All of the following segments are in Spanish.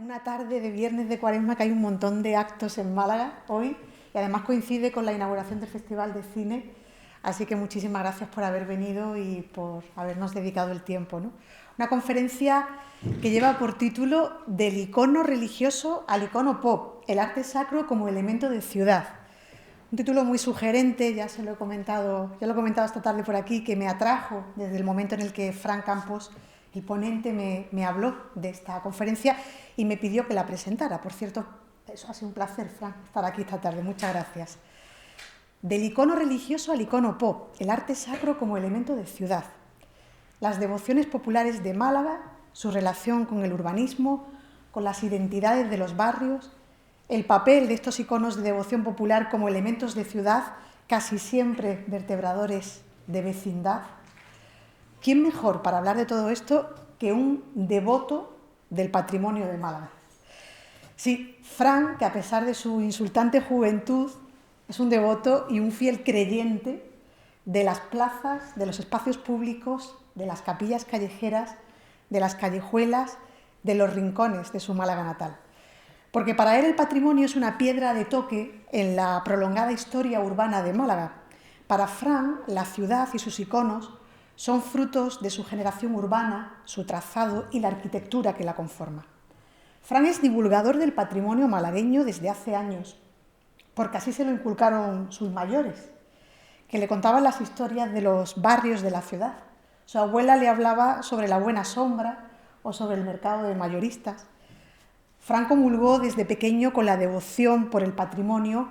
una tarde de viernes de Cuaresma que hay un montón de actos en Málaga hoy y además coincide con la inauguración del Festival de Cine, así que muchísimas gracias por haber venido y por habernos dedicado el tiempo, ¿no? Una conferencia que lleva por título Del icono religioso al icono pop, el arte sacro como elemento de ciudad. Un título muy sugerente, ya lo he comentado esta tarde por aquí, que me atrajo desde el momento en el que Fran Campos, el ponente, me habló de esta conferencia y me pidió que la presentara. Por cierto, eso ha sido un placer, Fran, estar aquí esta tarde. Muchas gracias. Del icono religioso al icono pop, el arte sacro como elemento de ciudad. Las devociones populares de Málaga, su relación con el urbanismo, con las identidades de los barrios, el papel de estos iconos de devoción popular como elementos de ciudad, casi siempre vertebradores de vecindad. ¿Quién mejor para hablar de todo esto que un devoto del patrimonio de Málaga? Sí, Fran, que a pesar de su insultante juventud, es un devoto y un fiel creyente de las plazas, de los espacios públicos, de las capillas callejeras, de las callejuelas, de los rincones de su Málaga natal. Porque para él el patrimonio es una piedra de toque en la prolongada historia urbana de Málaga. Para Fran, la ciudad y sus iconos son frutos de su generación urbana, su trazado y la arquitectura que la conforma. Fran es divulgador del patrimonio malagueño desde hace años, porque así se lo inculcaron sus mayores, que le contaban las historias de los barrios de la ciudad. Su abuela le hablaba sobre la Buena Sombra o sobre el mercado de mayoristas. Fran comulgó desde pequeño con la devoción por el patrimonio,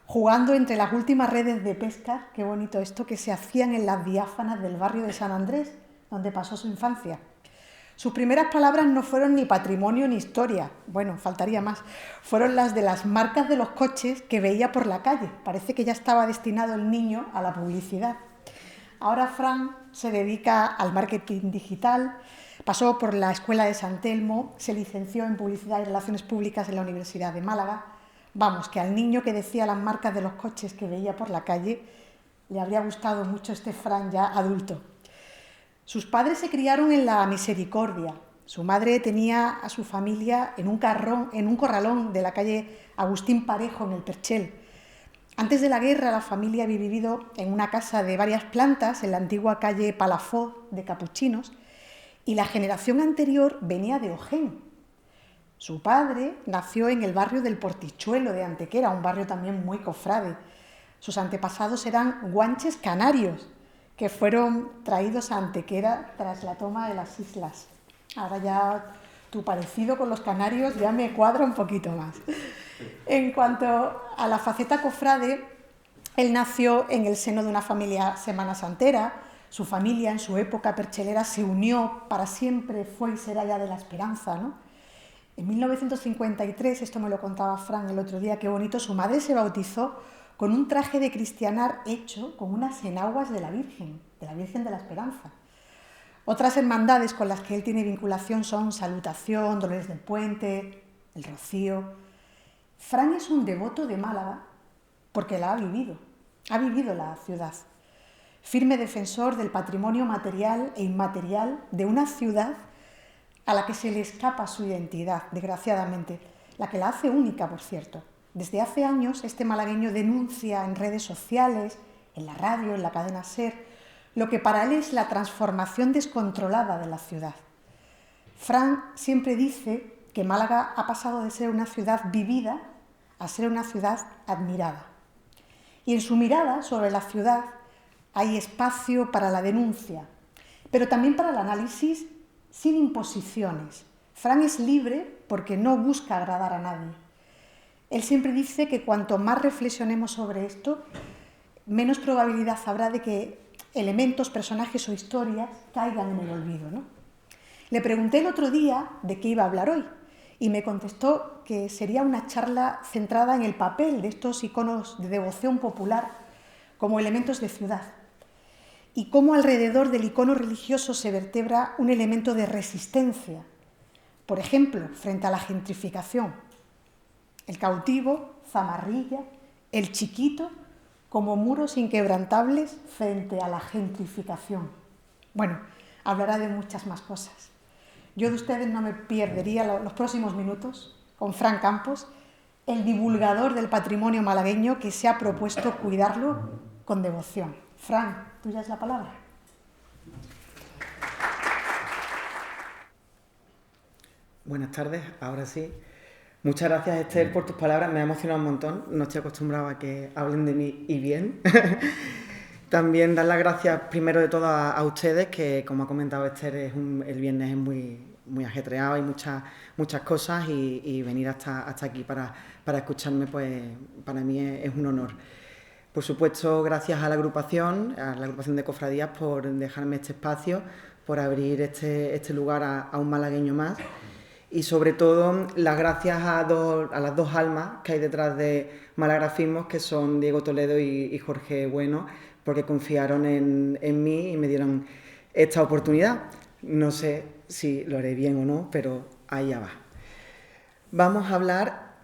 jugando entre las últimas redes de pesca, qué bonito esto, que se hacían en las diáfanas del barrio de San Andrés, donde pasó su infancia. Sus primeras palabras no fueron ni patrimonio ni historia, bueno, faltaría más, fueron las de las marcas de los coches que veía por la calle. Parece que ya estaba destinado el niño a la publicidad. Ahora Fran se dedica al marketing digital, pasó por la Escuela de San Telmo, se licenció en Publicidad y Relaciones Públicas en la Universidad de Málaga. Vamos, que al niño que decía las marcas de los coches que veía por la calle le habría gustado mucho este Fran ya adulto. Sus padres se criaron en la Misericordia. Su madre tenía a su familia en un corralón de la calle Agustín Parejo, en el Perchel. Antes de la guerra, la familia había vivido en una casa de varias plantas en la antigua calle Palafó de Capuchinos y la generación anterior venía de Ojén. Su padre nació en el barrio del Portichuelo de Antequera, un barrio también muy cofrade. Sus antepasados eran guanches canarios, que fueron traídos a Antequera tras la toma de las islas. Ahora ya tu parecido con los canarios ya me cuadra un poquito más. En cuanto a la faceta cofrade, él nació en el seno de una familia semanasantera. Su familia en su época perchelera se unió para siempre, fue y será ya de la esperanza, ¿no? En 1953, esto me lo contaba Fran el otro día, qué bonito, su madre se bautizó con un traje de cristianar hecho con unas enaguas de la Virgen de la Esperanza. Otras hermandades con las que él tiene vinculación son Salutación, Dolores del Puente, el Rocío. Fran es un devoto de Málaga porque la ha vivido la ciudad. Firme defensor del patrimonio material e inmaterial de una ciudad a la que se le escapa su identidad, desgraciadamente, la que la hace única, por cierto. Desde hace años, este malagueño denuncia en redes sociales, en la radio, en la cadena SER, lo que para él es la transformación descontrolada de la ciudad. Fran siempre dice que Málaga ha pasado de ser una ciudad vivida a ser una ciudad admirada. Y en su mirada sobre la ciudad hay espacio para la denuncia, pero también para el análisis sin imposiciones. Fran es libre porque no busca agradar a nadie. Él siempre dice que cuanto más reflexionemos sobre esto, menos probabilidad habrá de que elementos, personajes o historias caigan en el olvido, ¿no? Le pregunté el otro día de qué iba a hablar hoy y me contestó que sería una charla centrada en el papel de estos iconos de devoción popular como elementos de ciudad y cómo alrededor del icono religioso se vertebra un elemento de resistencia, por ejemplo, frente a la gentrificación. El cautivo, Zamarrilla, el chiquito, como muros inquebrantables frente a la gentrificación. Bueno, hablará de muchas más cosas. Yo de ustedes no me perdería los próximos minutos con Fran Campos, el divulgador del patrimonio malagueño que se ha propuesto cuidarlo con devoción. Fran, tuya es la palabra. Buenas tardes, ahora sí. Muchas gracias, Esther, por tus palabras. Me ha emocionado un montón. No estoy acostumbrado a que hablen de mí y bien. También dar las gracias primero de todo a ustedes, que como ha comentado Esther, el viernes es muy ajetreado, hay muchas cosas y venir hasta aquí para escucharme, pues para mí es un honor. Por supuesto, gracias a la agrupación de cofradías por dejarme este espacio, por abrir este lugar a un malagueño más. Y sobre todo, las gracias a las dos almas que hay detrás de Malagrafismos, que son Diego Toledo y Jorge Bueno, porque confiaron en mí y me dieron esta oportunidad. No sé si lo haré bien o no, pero ahí ya va. Vamos a hablar,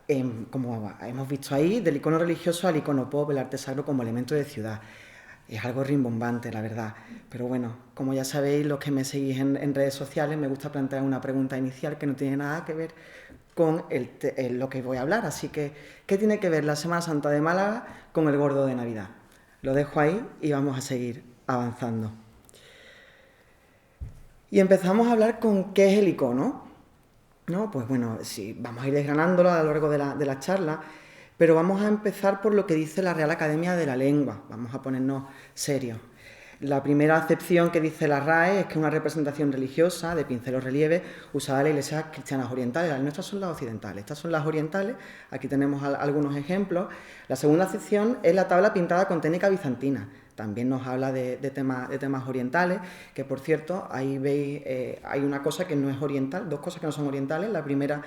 como hemos visto ahí, del icono religioso al icono pop, el arte sacro como elemento de ciudad. Es algo rimbombante, la verdad. Pero bueno, como ya sabéis, los que me seguís en redes sociales, me gusta plantear una pregunta inicial que no tiene nada que ver con lo que voy a hablar. Así que, ¿qué tiene que ver la Semana Santa de Málaga con el Gordo de Navidad? Lo dejo ahí y vamos a seguir avanzando. Y empezamos a hablar con qué es el icono, ¿no? Pues bueno, sí, vamos a ir desgranándolo a lo largo de la charla, pero vamos a empezar por lo que dice la Real Academia de la Lengua. Vamos a ponernos serios. La primera acepción que dice la RAE es que una representación religiosa de pincel o relieve usada en las iglesias cristianas orientales. Las nuestras son las occidentales, estas son las orientales. Aquí tenemos algunos ejemplos. La segunda acepción es la tabla pintada con técnica bizantina. También nos habla de temas orientales, que por cierto, ahí veis, hay una cosa que no es oriental, dos cosas que no son orientales. La primera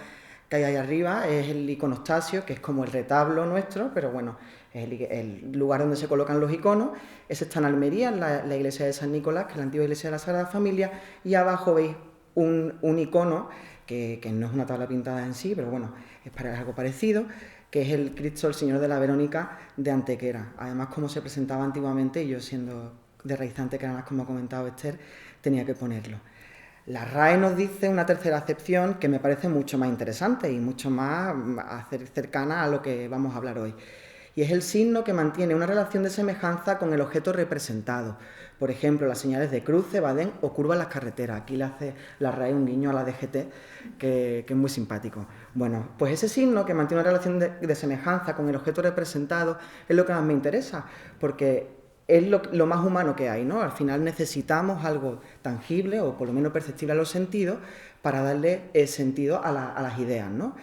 que hay ahí arriba es el iconostasio, que es como el retablo nuestro, pero bueno, es el lugar donde se colocan los iconos. Ese está en Almería, en la iglesia de San Nicolás, que es la antigua iglesia de la Sagrada Familia, y abajo veis un icono, que no es una tabla pintada en sí, pero bueno, es algo parecido, que es el Cristo, el Señor de la Verónica de Antequera. Además, como se presentaba antiguamente, y yo siendo de raíz antequerana, como ha comentado Esther, tenía que ponerlo. La RAE nos dice una tercera acepción que me parece mucho más interesante y mucho más cercana a lo que vamos a hablar hoy. Y es el signo que mantiene una relación de semejanza con el objeto representado. Por ejemplo, las señales de cruce, badén o curva en las carreteras. Aquí le hace la RAE un guiño a la DGT, que es muy simpático. Bueno, pues ese signo que mantiene una relación de semejanza con el objeto representado es lo que más me interesa, porque es lo más humano que hay, ¿no? Al final necesitamos algo tangible o por lo menos perceptible a los sentidos para darle sentido a las ideas, ¿no?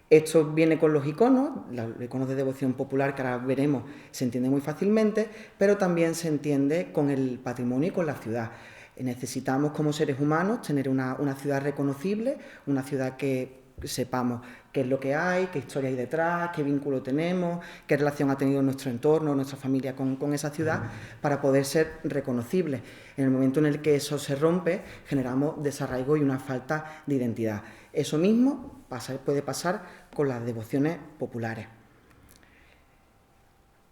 Esto viene con los iconos de devoción popular que ahora veremos, se entiende muy fácilmente, pero también se entiende con el patrimonio y con la ciudad. Necesitamos como seres humanos tener una ciudad reconocible, una ciudad que sepamos qué es lo que hay, qué historia hay detrás, qué vínculo tenemos, qué relación ha tenido nuestro entorno, nuestra familia con esa ciudad, para poder ser reconocibles. En el momento en el que eso se rompe, generamos desarraigo y una falta de identidad. Eso mismo puede pasar con las devociones populares.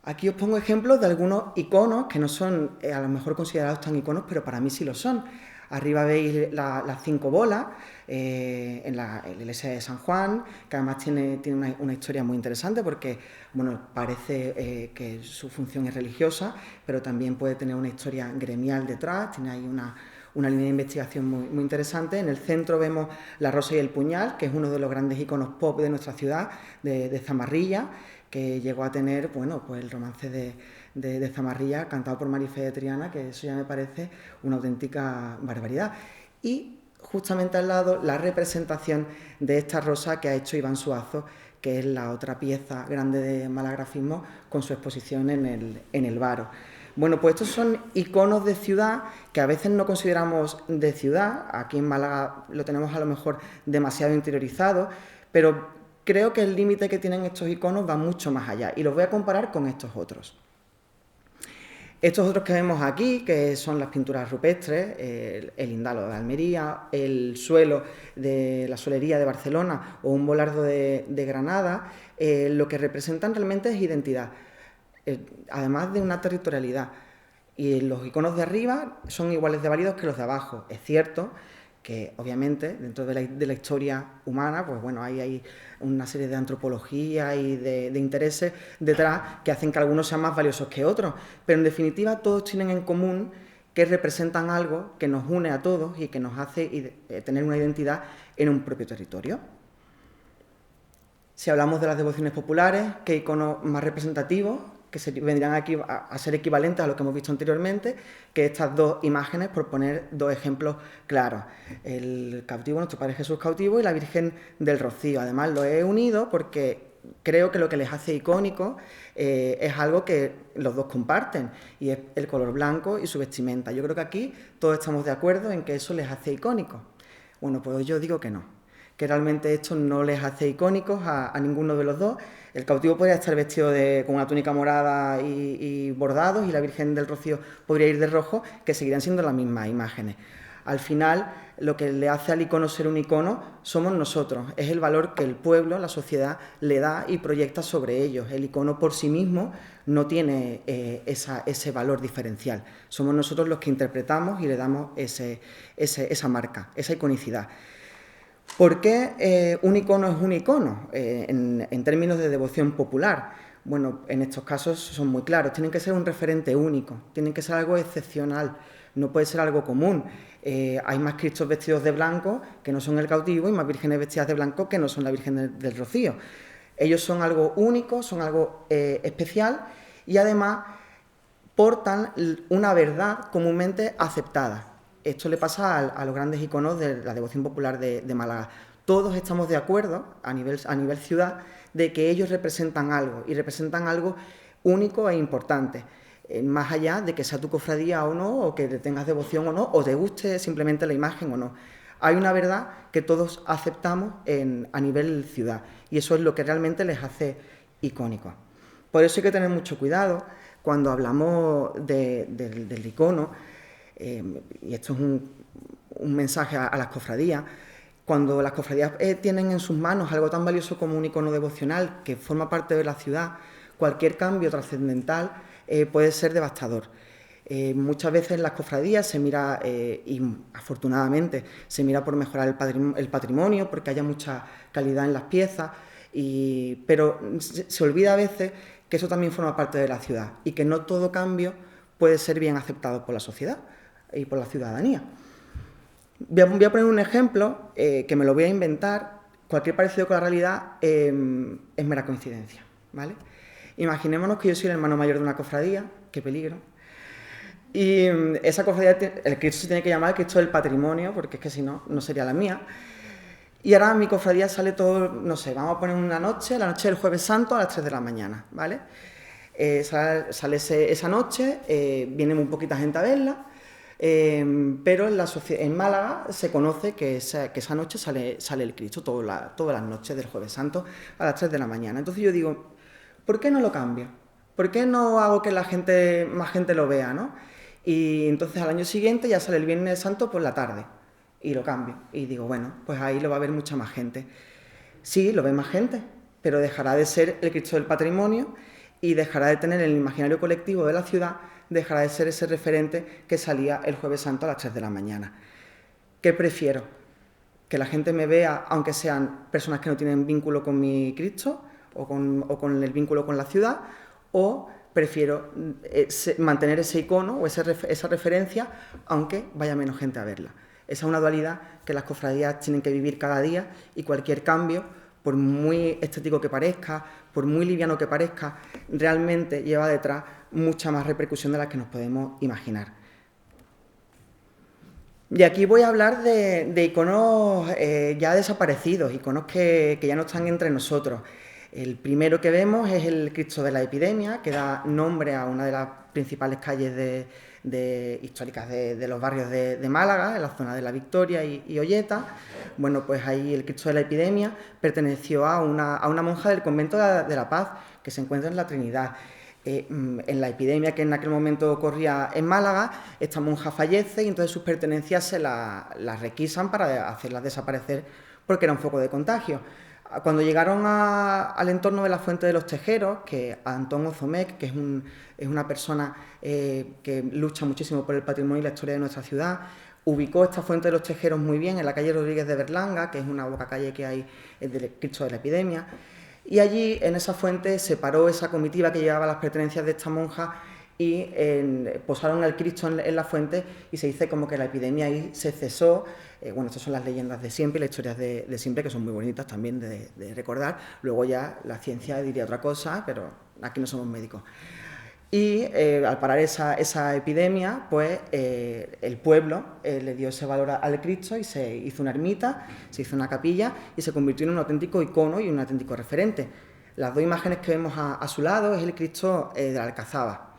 Aquí os pongo ejemplos de algunos iconos que no son a lo mejor considerados tan iconos, pero para mí sí lo son. Arriba veis las 5 bolas en la iglesia de San Juan, que además tiene una historia muy interesante porque, bueno, parece que su función es religiosa, pero también puede tener una historia gremial detrás, tiene ahí una línea de investigación muy interesante. En el centro vemos la rosa y el puñal, que es uno de los grandes iconos pop de nuestra ciudad, de Zamarrilla, que llegó a tener, bueno, pues el romance de Zamarrilla cantado por Marife de Triana, que eso ya me parece una auténtica barbaridad. Y justamente al lado la representación de esta rosa que ha hecho Iván Suazo, que es la otra pieza grande de Malagrafismo con su exposición en el Varo. Bueno, pues estos son iconos de ciudad que a veces no consideramos de ciudad. Aquí en Málaga lo tenemos a lo mejor demasiado interiorizado, pero creo que el límite que tienen estos iconos va mucho más allá y los voy a comparar con estos otros. Estos otros que vemos aquí, que son las pinturas rupestres, el indalo de Almería, el suelo de la solería de Barcelona o un volardo de Granada, lo que representan realmente es identidad, además de una territorialidad. Y los iconos de arriba son iguales de válidos que los de abajo. Es cierto que obviamente dentro de la historia humana, pues bueno, hay una serie de antropología y de intereses detrás que hacen que algunos sean más valiosos que otros, pero en definitiva todos tienen en común que representan algo que nos une a todos y que nos hace tener una identidad en un propio territorio. Si hablamos de las devociones populares, ¿qué iconos más representativos? Que vendrían aquí a ser equivalentes a lo que hemos visto anteriormente, que estas dos imágenes, por poner dos ejemplos claros. El cautivo, nuestro Padre Jesús cautivo, y la Virgen del Rocío. Además, lo he unido porque creo que lo que les hace icónico es algo que los dos comparten, y es el color blanco y su vestimenta. Yo creo que aquí todos estamos de acuerdo en que eso les hace icónicos. Bueno, pues yo digo que no, que realmente esto no les hace icónicos a ninguno de los dos. El cautivo podría estar vestido con una túnica morada y bordados, y la Virgen del Rocío podría ir de rojo, que seguirían siendo las mismas imágenes. Al final, lo que le hace al icono ser un icono somos nosotros, es el valor que el pueblo, la sociedad, le da y proyecta sobre ellos. El icono por sí mismo no tiene ese valor diferencial. Somos nosotros los que interpretamos y le damos esa marca, esa iconicidad. ¿Por qué un icono es un icono en términos de devoción popular? Bueno, en estos casos son muy claros. Tienen que ser un referente único, tienen que ser algo excepcional, no puede ser algo común. Hay más Cristos vestidos de blanco que no son el cautivo, y más vírgenes vestidas de blanco que no son la Virgen del Rocío. Ellos son algo único, son algo especial, y además portan una verdad comúnmente aceptada. Esto le pasa a los grandes iconos de la devoción popular de Málaga. Todos estamos de acuerdo, a nivel ciudad, de que ellos representan algo, y representan algo único e importante, más allá de que sea tu cofradía o no, o que le tengas devoción o no, o te guste simplemente la imagen o no. Hay una verdad que todos aceptamos a nivel ciudad, y eso es lo que realmente les hace icónicos. Por eso hay que tener mucho cuidado cuando hablamos del icono. Y esto es un mensaje a las cofradías. Cuando las cofradías tienen en sus manos algo tan valioso como un icono devocional que forma parte de la ciudad, cualquier cambio trascendental puede ser devastador. Muchas veces en las cofradías se mira, y afortunadamente se mira por mejorar el patrimonio, porque haya mucha calidad en las piezas, pero se olvida a veces que eso también forma parte de la ciudad, y que no todo cambio puede ser bien aceptado por la sociedad y por la ciudadanía. Voy a poner un ejemplo que me lo voy a inventar. Cualquier parecido con la realidad es mera coincidencia, ¿vale? Imaginémonos que yo soy el hermano mayor de una cofradía, qué peligro, y esa cofradía, el Cristo se tiene que llamar el Cristo del Patrimonio, porque es que si no, no sería la mía. Y ahora mi cofradía sale todo, no sé, vamos a poner una noche, la noche del Jueves Santo a las 3 de la mañana, ¿vale? Sale esa noche, viene muy poquita gente a verla, pero en Málaga se conoce que esa noche sale el Cristo, todas las noches del Jueves Santo a las 3 de la mañana. Entonces yo digo, ¿por qué no lo cambio? ¿Por qué no hago que más gente lo vea, ¿no? Y entonces al año siguiente ya sale el Viernes Santo por la tarde, y lo cambio. Y digo, bueno, pues ahí lo va a ver mucha más gente. Sí, lo ve más gente, pero dejará de ser el Cristo del Patrimonio, y dejará de tener el imaginario colectivo de la ciudad, dejará de ser ese referente que salía el Jueves Santo a las 3 de la mañana. ¿Qué prefiero? Que la gente me vea, aunque sean personas que no tienen vínculo con mi Cristo o con el vínculo con la ciudad, o prefiero mantener ese icono o esa referencia, aunque vaya menos gente a verla. Esa es una dualidad que las cofradías tienen que vivir cada día, y cualquier cambio, por muy estético que parezca, por muy liviano que parezca, realmente lleva detrás mucha más repercusión de la que nos podemos imaginar. Y aquí voy a hablar de iconos ya desaparecidos, iconos que ya no están entre nosotros. El primero que vemos es el Cristo de la Epidemia, que da nombre a una de las principales calles históricas de los barrios de Málaga, en la zona de La Victoria y Olleta. Bueno, pues ahí el Cristo de la Epidemia perteneció a una monja del convento de la Paz, que se encuentra en la Trinidad. En la epidemia que en aquel momento ocurría en Málaga, esta monja fallece, y entonces sus pertenencias se las requisan para hacerlas desaparecer, porque era un foco de contagio. Cuando llegaron al entorno de la Fuente de los Tejeros, que Antón Ozomec, que es una persona que lucha muchísimo por el patrimonio y la historia de nuestra ciudad, ubicó esta fuente de los Tejeros muy bien en la calle Rodríguez de Berlanga, que es una boca calle que hay del Cristo de la Epidemia, y allí en esa fuente se paró esa comitiva que llevaba las pertenencias de esta monja y posaron al Cristo en la fuente, y se dice como que la epidemia ahí se cesó. Bueno, estas son las leyendas de siempre, las historias de siempre, que son muy bonitas también de recordar. Luego ya la ciencia diría otra cosa, pero aquí no somos médicos. Y al parar esa epidemia, pues el pueblo le dio ese valor al Cristo y se hizo una ermita, se hizo una capilla y se convirtió en un auténtico icono y un auténtico referente. Las dos imágenes que vemos a su lado es el Cristo de la Alcazaba.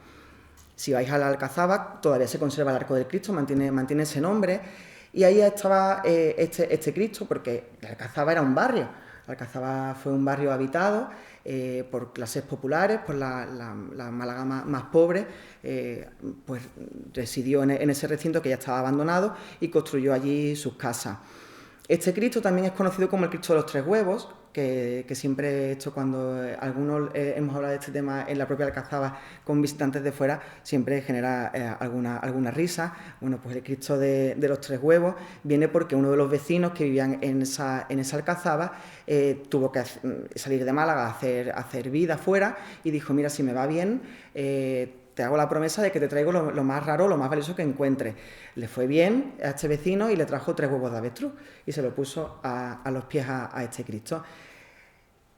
Si vais a la Alcazaba, todavía se conserva el Arco del Cristo, mantiene ese nombre, y ahí estaba este Cristo, porque la Alcazaba era un barrio. La Alcazaba fue un barrio habitado por clases populares, por la Málaga más pobre, pues residió en ese recinto que ya estaba abandonado y construyó allí sus casas. Este Cristo también es conocido como el Cristo de los Tres Huevos, que siempre he hecho cuando algunos hemos hablado de este tema en la propia Alcazaba con visitantes de fuera, siempre genera alguna risa. Bueno, pues el Cristo de los Tres Huevos viene porque uno de los vecinos que vivían en esa Alcazaba tuvo que salir de Málaga a hacer vida fuera y dijo, mira, si me va bien, te hago la promesa de que te traigo lo más raro, lo más valioso que encuentre. Le fue bien a este vecino y le trajo 3 huevos de avestruz y se lo puso a los pies a este Cristo.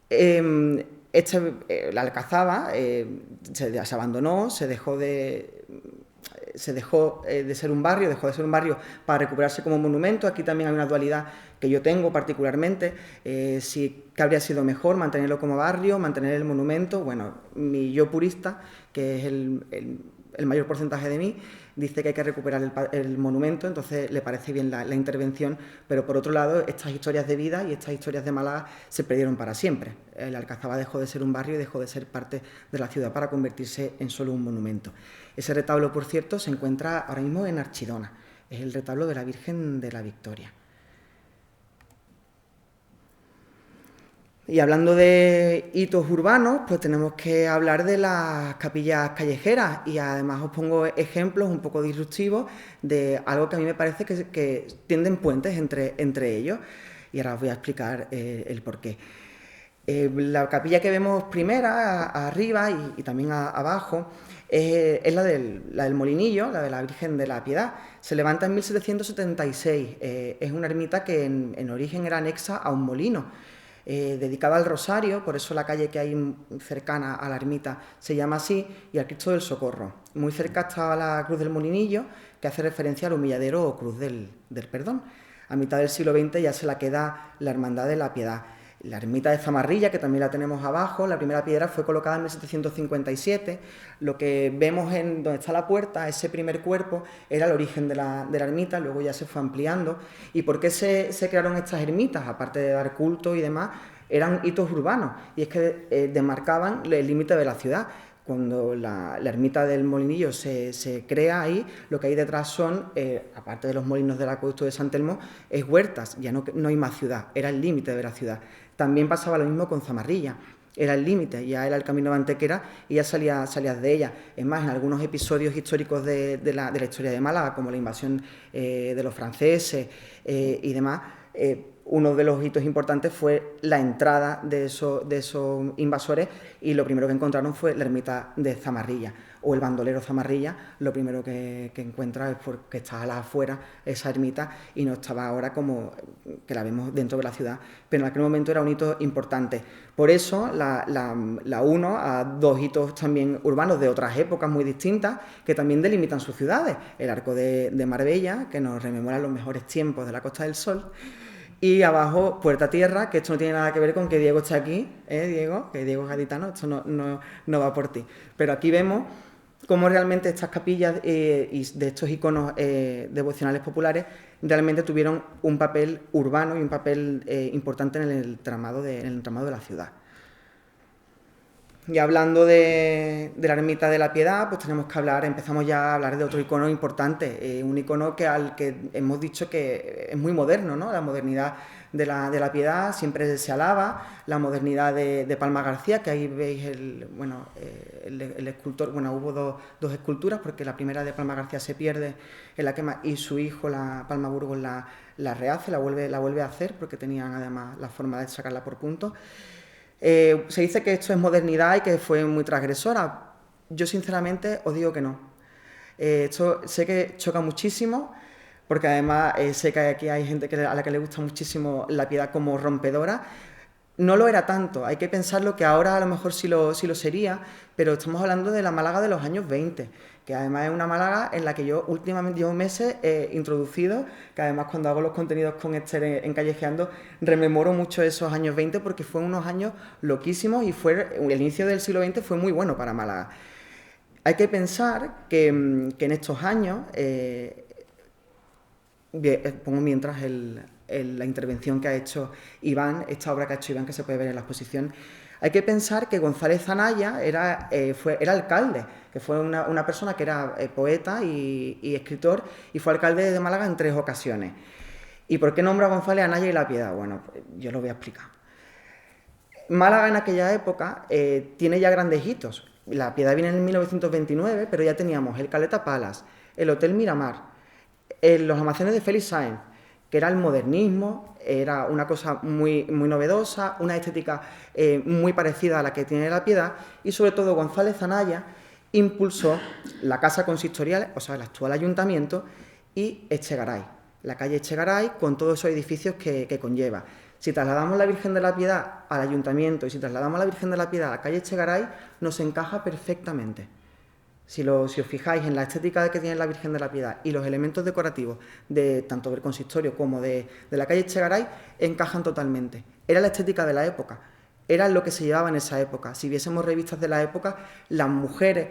La Alcazaba se abandonó, dejó de ser un barrio para recuperarse como monumento. Aquí también hay una dualidad que yo tengo particularmente, si que habría sido mejor mantenerlo como barrio, mantener el monumento. Bueno, mi yo purista, que es el mayor porcentaje de mí, dice que hay que recuperar el monumento, entonces le parece bien la intervención, pero por otro lado, estas historias de vida y estas historias de Málaga se perdieron para siempre. El Alcazaba dejó de ser un barrio y dejó de ser parte de la ciudad para convertirse en solo un monumento. Ese retablo, por cierto, se encuentra ahora mismo en Archidona, es el retablo de la Virgen de la Victoria. Y hablando de hitos urbanos, pues tenemos que hablar de las capillas callejeras, y además os pongo ejemplos un poco disruptivos de algo que a mí me parece que tienden puentes entre ellos, y ahora os voy a explicar el porqué. La capilla que vemos primera, arriba y también abajo, es la del Molinillo, la de la Virgen de la Piedad. Se levanta en 1776, es una ermita que en origen era anexa a un molino, dedicada al Rosario, por eso la calle que hay cercana a la ermita se llama así, y al Cristo del Socorro. Muy cerca estaba la Cruz del Molinillo, que hace referencia al Humilladero o Cruz del Perdón. A mitad del siglo XX ya se la queda la Hermandad de la Piedad. La ermita de Zamarrilla, que también la tenemos abajo, la primera piedra fue colocada en 1757. Lo que vemos en donde está la puerta, ese primer cuerpo, era el origen de la ermita, luego ya se fue ampliando. ¿Y por qué se crearon estas ermitas? Aparte de dar culto y demás, eran hitos urbanos, y es que demarcaban el límite de la ciudad. Cuando la ermita del Molinillo se crea ahí, lo que hay detrás son, aparte de los molinos del acueducto de San Telmo, es huertas, ya no hay más ciudad, era el límite de la ciudad. También pasaba lo mismo con Zamarrilla, era el límite, ya era el camino de Antequera y ya salías de ella. Es más, en algunos episodios históricos de la historia de Málaga, como la invasión de los franceses y demás, uno de los hitos importantes fue la entrada de esos invasores, y lo primero que encontraron fue la ermita de Zamarrilla, o el bandolero Zamarrilla. Lo primero que encuentra es porque está a las afueras esa ermita y no estaba ahora como que la vemos dentro de la ciudad, pero en aquel momento era un hito importante. Por eso la uno a dos hitos también urbanos de otras épocas muy distintas que también delimitan sus ciudades. El Arco de Marbella, que nos rememora los mejores tiempos de la Costa del Sol, y abajo Puerta Tierra, que esto no tiene nada que ver con que Diego esté aquí, Diego, que Diego es gaditano, esto no va por ti. Pero aquí vemos cómo realmente estas capillas y de estos iconos devocionales populares realmente tuvieron un papel urbano y un papel importante en el entramado de la ciudad. Y hablando de la Ermita de la Piedad, pues tenemos que empezamos ya a hablar de otro icono importante, un icono al que hemos dicho que es muy moderno, ¿no? La modernidad de la Piedad siempre se alaba, la modernidad de Palma García, que ahí veis el escultor, hubo dos esculturas, porque la primera de Palma García se pierde en la quema y su hijo, la Palma Burgos, la rehace, la vuelve a hacer, porque tenían además la forma de sacarla por puntos. Se dice que esto es modernidad y que fue muy transgresora. Yo sinceramente os digo que no. Esto sé que choca muchísimo, porque además sé que aquí hay gente a la que le gusta muchísimo la Piedad como rompedora. No lo era tanto, hay que pensarlo que ahora a lo mejor sí lo sería, pero estamos hablando de la Málaga de los años 20, que además es una Málaga en la que yo últimamente llevo meses introducido, que además cuando hago los contenidos con Esther en Callejeando rememoro mucho esos años 20 porque fueron unos años loquísimos y el inicio del siglo XX fue muy bueno para Málaga. Hay que pensar que en estos años, pongo mientras la intervención que ha hecho Iván, esta obra que ha hecho Iván, que se puede ver en la exposición. Hay que pensar que González Zanaya era alcalde, que fue una persona que era poeta y escritor, y fue alcalde de Málaga en 3 ocasiones. ¿Y por qué nombra a González Anaya y la Piedad? Bueno, yo lo voy a explicar. Málaga en aquella época tiene ya grandes hitos. La Piedad viene en 1929, pero ya teníamos el Caleta Palace, el Hotel Miramar, los almacenes de Félix Sáenz, que era el modernismo, era una cosa muy, muy novedosa, una estética muy parecida a la que tiene la Piedad, y sobre todo González Zanaya impulsó la Casa Consistorial, o sea, el actual ayuntamiento, y Echegaray, la calle Echegaray, con todos esos edificios que conlleva. Si trasladamos la Virgen de la Piedad al ayuntamiento y si trasladamos la Virgen de la Piedad a la calle Echegaray, nos encaja perfectamente. Si os fijáis en la estética que tiene la Virgen de la Piedad y los elementos decorativos de tanto del consistorio como de la calle Echegaray, encajan totalmente. Era la estética de la época, era lo que se llevaba en esa época. Si viésemos revistas de la época, las mujeres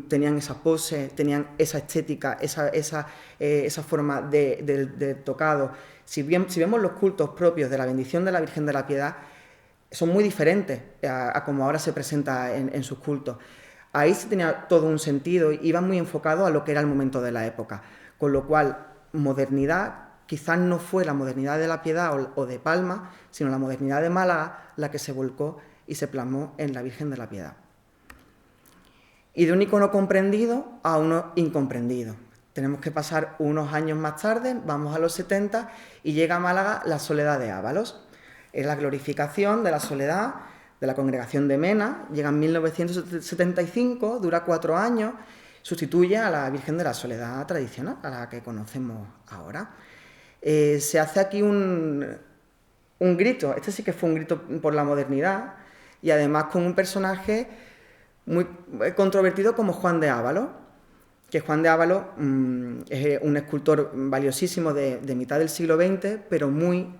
tenían esa pose, tenían esa estética, esa forma de tocado. Si vemos los cultos propios de la bendición de la Virgen de la Piedad, son muy diferentes a como ahora se presenta en sus cultos. Ahí se tenía todo un sentido, iba muy enfocado a lo que era el momento de la época, con lo cual modernidad quizás no fue la modernidad de la Piedad o de Palma, sino la modernidad de Málaga la que se volcó y se plasmó en la Virgen de la Piedad. Y de un icono comprendido a uno incomprendido. Tenemos que pasar unos años más tarde, vamos a los 70, y llega a Málaga la Soledad de Ábalos. Es la glorificación de la soledad de la congregación de Mena, llega en 1975, dura 4 años, sustituye a la Virgen de la Soledad tradicional, a la que conocemos ahora. Se hace aquí un grito, este sí que fue un grito por la modernidad, y además con un personaje muy controvertido como Juan de Ábalos, que Juan de Ábalos es un escultor valiosísimo de mitad del siglo XX, pero muy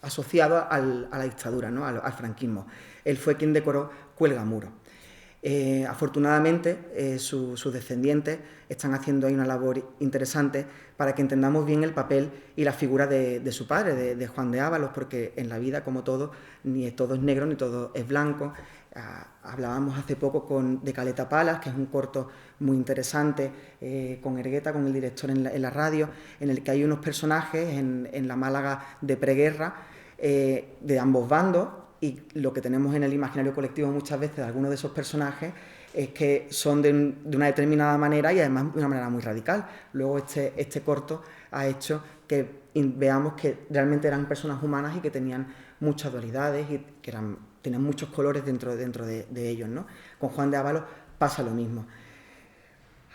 asociado a la dictadura, ¿no? al franquismo. Él fue quien decoró Cuelgamuro. Afortunadamente, sus descendientes están haciendo ahí una labor interesante para que entendamos bien el papel y la figura de su padre, de Juan de Ábalos, porque en la vida, como todo, ni todo es negro ni todo es blanco. Hablábamos hace poco de Caleta Palace, que es un corto muy interesante, con Ergueta, con el director en la radio, en el que hay unos personajes en la Málaga de preguerra, de ambos bandos, y lo que tenemos en el imaginario colectivo muchas veces de algunos de esos personajes es que son de una determinada manera y además de una manera muy radical. Luego este corto ha hecho que veamos que realmente eran personas humanas y que tenían muchas dualidades y que tenían muchos colores dentro de ellos, ¿no? Con Juan de Ábalos pasa lo mismo.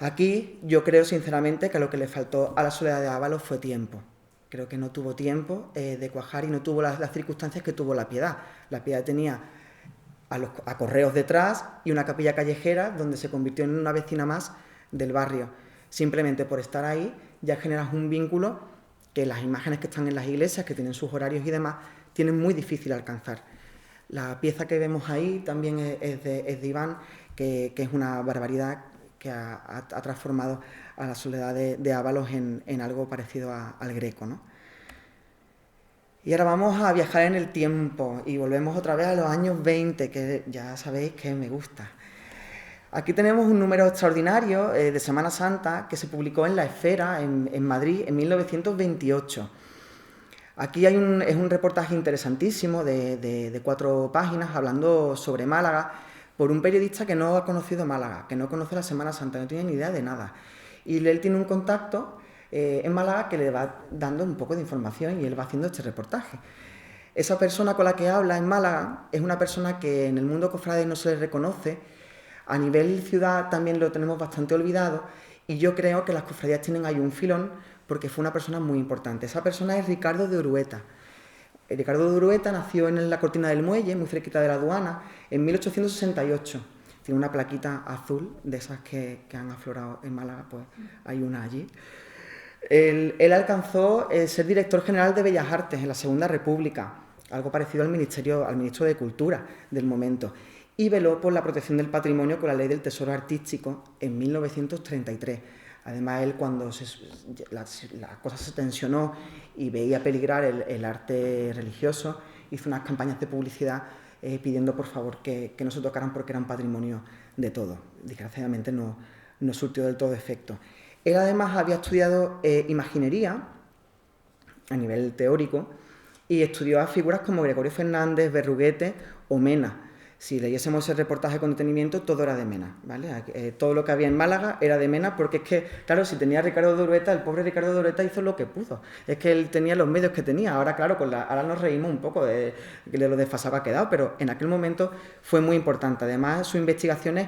Aquí yo creo sinceramente que lo que le faltó a la Soledad de Ábalos fue tiempo. Creo que no tuvo tiempo de cuajar y no tuvo las circunstancias que tuvo la Piedad. La Piedad tenía a Correos detrás y una capilla callejera donde se convirtió en una vecina más del barrio. Simplemente por estar ahí ya generas un vínculo que las imágenes que están en las iglesias, que tienen sus horarios y demás, tienen muy difícil alcanzar. La pieza que vemos ahí también es de Iván, que es una barbaridad que ha transformado a la Soledad de Ábalos en algo parecido al Greco, ¿no? Y ahora vamos a viajar en el tiempo y volvemos otra vez a los años 20, que ya sabéis que me gusta. Aquí tenemos un número extraordinario de Semana Santa que se publicó en La Esfera, en Madrid, en 1928. Aquí es un reportaje interesantísimo de 4 páginas hablando sobre Málaga por un periodista que no ha conocido Málaga, que no conoce la Semana Santa, no tiene ni idea de nada. Y él tiene un contacto en Málaga que le va dando un poco de información y él va haciendo este reportaje. Esa persona con la que habla en Málaga es una persona que en el mundo cofrade no se le reconoce. A nivel ciudad también lo tenemos bastante olvidado y yo creo que las cofradías tienen ahí un filón porque fue una persona muy importante. Esa persona es Ricardo de Urueta. Ricardo de Urueta nació en la Cortina del Muelle, muy cerquita de la aduana, en 1868. Tiene una plaquita azul, de esas que han aflorado en Málaga, pues hay una allí. Él alcanzó ser director general de Bellas Artes en la Segunda República, algo parecido al ministro de Cultura del momento, y veló por la protección del patrimonio con la Ley del Tesoro Artístico en 1933. Además, él cuando la cosa se tensionó y veía peligrar el arte religioso, hizo unas campañas de publicidad pidiendo por favor que no se tocaran porque eran patrimonio de todos. Desgraciadamente no surtió del todo efecto. Él además había estudiado imaginería a nivel teórico y estudió a figuras como Gregorio Fernández, Berruguete o Mena. Si leyésemos ese reportaje con detenimiento, todo era de Mena, ¿vale? Todo lo que había en Málaga era de Mena, porque es que, claro, si tenía a Ricardo de Urueta, el pobre Ricardo de Urueta hizo lo que pudo. Es que él tenía los medios que tenía. Ahora, claro, ahora nos reímos un poco de lo desfasado que ha quedado, pero en aquel momento fue muy importante. Además, sus investigaciones,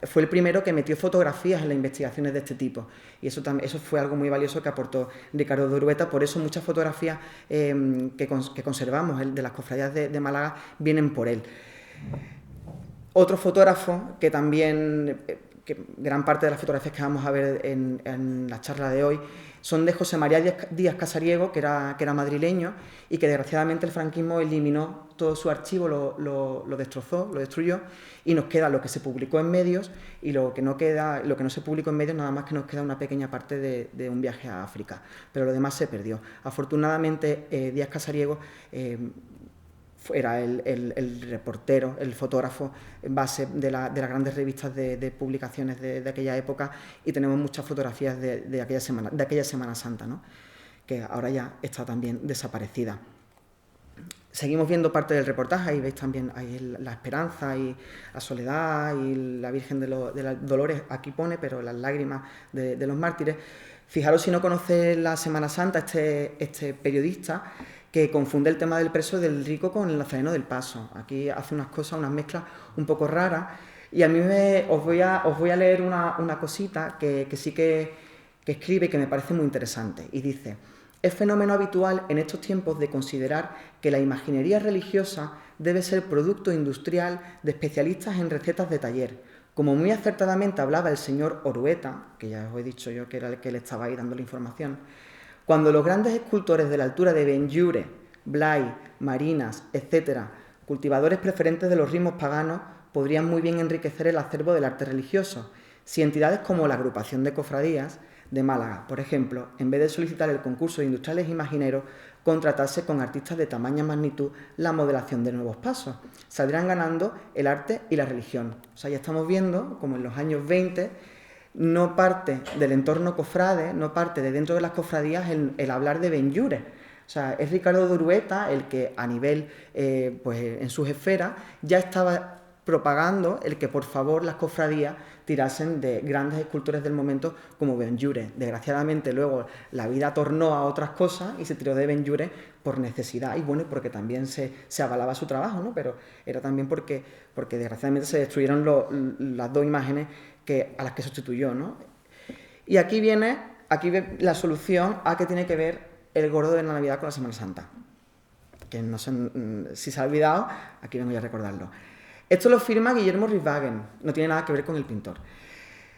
fue el primero que metió fotografías en las investigaciones de este tipo. Y eso fue algo muy valioso que aportó Ricardo de Urueta. Por eso muchas fotografías que conservamos de las cofradías de Málaga vienen por él. Otro fotógrafo que también, gran parte de las fotografías que vamos a ver en la charla de hoy son de José María Díaz Casariego, que era madrileño y que desgraciadamente el franquismo eliminó todo su archivo, lo destrozó, lo destruyó, y nos queda lo que se publicó en medios y lo que no se publicó en medios, nada más que nos queda una pequeña parte de un viaje a África, pero lo demás se perdió. Afortunadamente Díaz Casariego era el reportero, el fotógrafo base de las grandes revistas de publicaciones de aquella época, y tenemos muchas fotografías de aquella Semana Santa, ¿no? Que ahora ya está también desaparecida. Seguimos viendo parte del reportaje, ahí veis también ahí la esperanza y la soledad y la Virgen de los Dolores, aquí pone, pero las lágrimas de los mártires. Fijaros si no conoce la Semana Santa este periodista, que confunde el tema del preso del rico con el nazareno del Paso. Aquí hace unas mezclas un poco raras, y a mí os voy a leer una cosita que sí que escribe, que me parece muy interesante, y dice: es fenómeno habitual en estos tiempos de considerar que la imaginería religiosa debe ser producto industrial de especialistas en recetas de taller. Como muy acertadamente hablaba el señor Orueta, que ya os he dicho yo que era el que le estaba ahí dando la información, cuando los grandes escultores de la altura de Benlliure, Blay, Marinas, etc., cultivadores preferentes de los ritmos paganos, podrían muy bien enriquecer el acervo del arte religioso, si entidades como la Agrupación de Cofradías de Málaga, por ejemplo, en vez de solicitar el concurso de industriales imagineros, contratase con artistas de tamaña magnitud la modelación de nuevos pasos. Saldrán ganando el arte y la religión. O sea, ya estamos viendo como en los años 20 no parte del entorno cofrade, no parte de dentro de las cofradías el hablar de Benlliure. O sea, es Ricardo de Urueta el que a nivel, pues en sus esferas, ya estaba propagando el que por favor las cofradías tirasen de grandes escultores del momento como Benlliure. Desgraciadamente luego la vida tornó a otras cosas y se tiró de Benlliure por necesidad, y bueno, porque también se avalaba su trabajo, ¿no? Pero era también porque desgraciadamente se destruyeron las dos imágenes a las que sustituyó, ¿no? Y aquí ve la solución a qué tiene que ver el gordo de la Navidad con la Semana Santa, que no sé si se ha olvidado, aquí vengo ya a recordarlo. Esto lo firma Guillermo Rivagen, no tiene nada que ver con el pintor.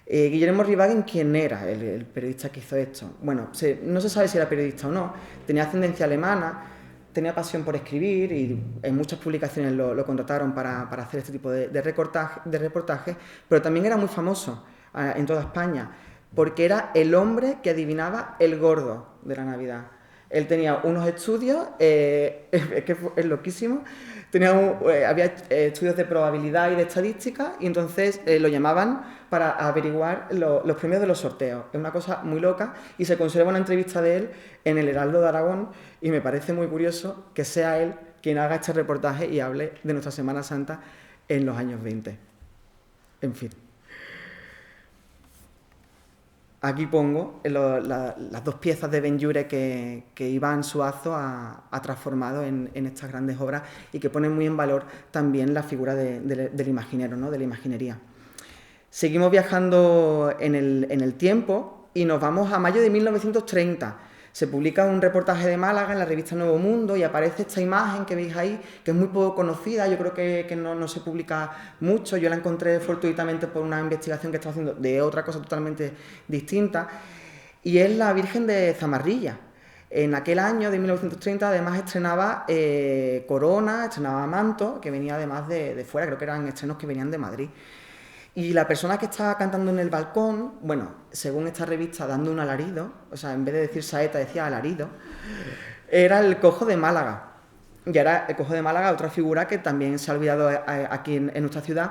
Guillermo Rivagen, ¿quién era el periodista que hizo esto? Bueno, no se sabe si era periodista o no, tenía ascendencia alemana, tenía pasión por escribir y en muchas publicaciones lo contrataron para hacer este tipo de reportajes, pero también era muy famoso en toda España, porque era el hombre que adivinaba el gordo de la Navidad. Él tenía unos estudios, es que es loquísimo, había estudios de probabilidad y de estadística, y entonces lo llamaban para averiguar los premios de los sorteos. Es una cosa muy loca, y se conserva una entrevista de él en el Heraldo de Aragón, y me parece muy curioso que sea él quien haga este reportaje y hable de nuestra Semana Santa en los años 20. En fin. Aquí pongo las dos piezas de Ben-Llull que Iván Suazo ha transformado en estas grandes obras, y que ponen muy en valor también la figura del imaginero, ¿no? De la imaginería. Seguimos viajando en el tiempo y nos vamos a mayo de 1930. Se publica un reportaje de Málaga en la revista Nuevo Mundo, y aparece esta imagen que veis ahí, que es muy poco conocida. Yo creo que no se publica mucho. Yo la encontré fortuitamente por una investigación que estaba haciendo de otra cosa totalmente distinta, y es la Virgen de Zamarrilla. En aquel año de 1930 además estrenaba Corona, estrenaba Manto, que venía además de fuera, creo que eran estrenos que venían de Madrid. Y la persona que estaba cantando en el balcón, bueno, según esta revista, dando un alarido, o sea, en vez de decir saeta decía alarido, era el Cojo de Málaga. Y era el Cojo de Málaga, otra figura que también se ha olvidado aquí en nuestra ciudad,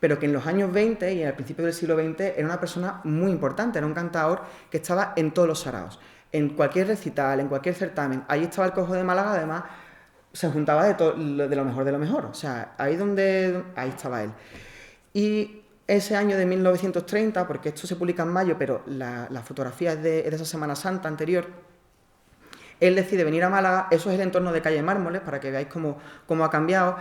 pero que en los años 20 y al principio del siglo XX era una persona muy importante, era un cantador que estaba en todos los saraos, en cualquier recital, en cualquier certamen. Ahí estaba el Cojo de Málaga, además se juntaba de lo mejor de lo mejor, o sea, ahí estaba él. Y ese año de 1930, porque esto se publica en mayo, pero la fotografía es de esa Semana Santa anterior, él decide venir a Málaga. Eso es el entorno de Calle Mármoles, para que veáis cómo ha cambiado,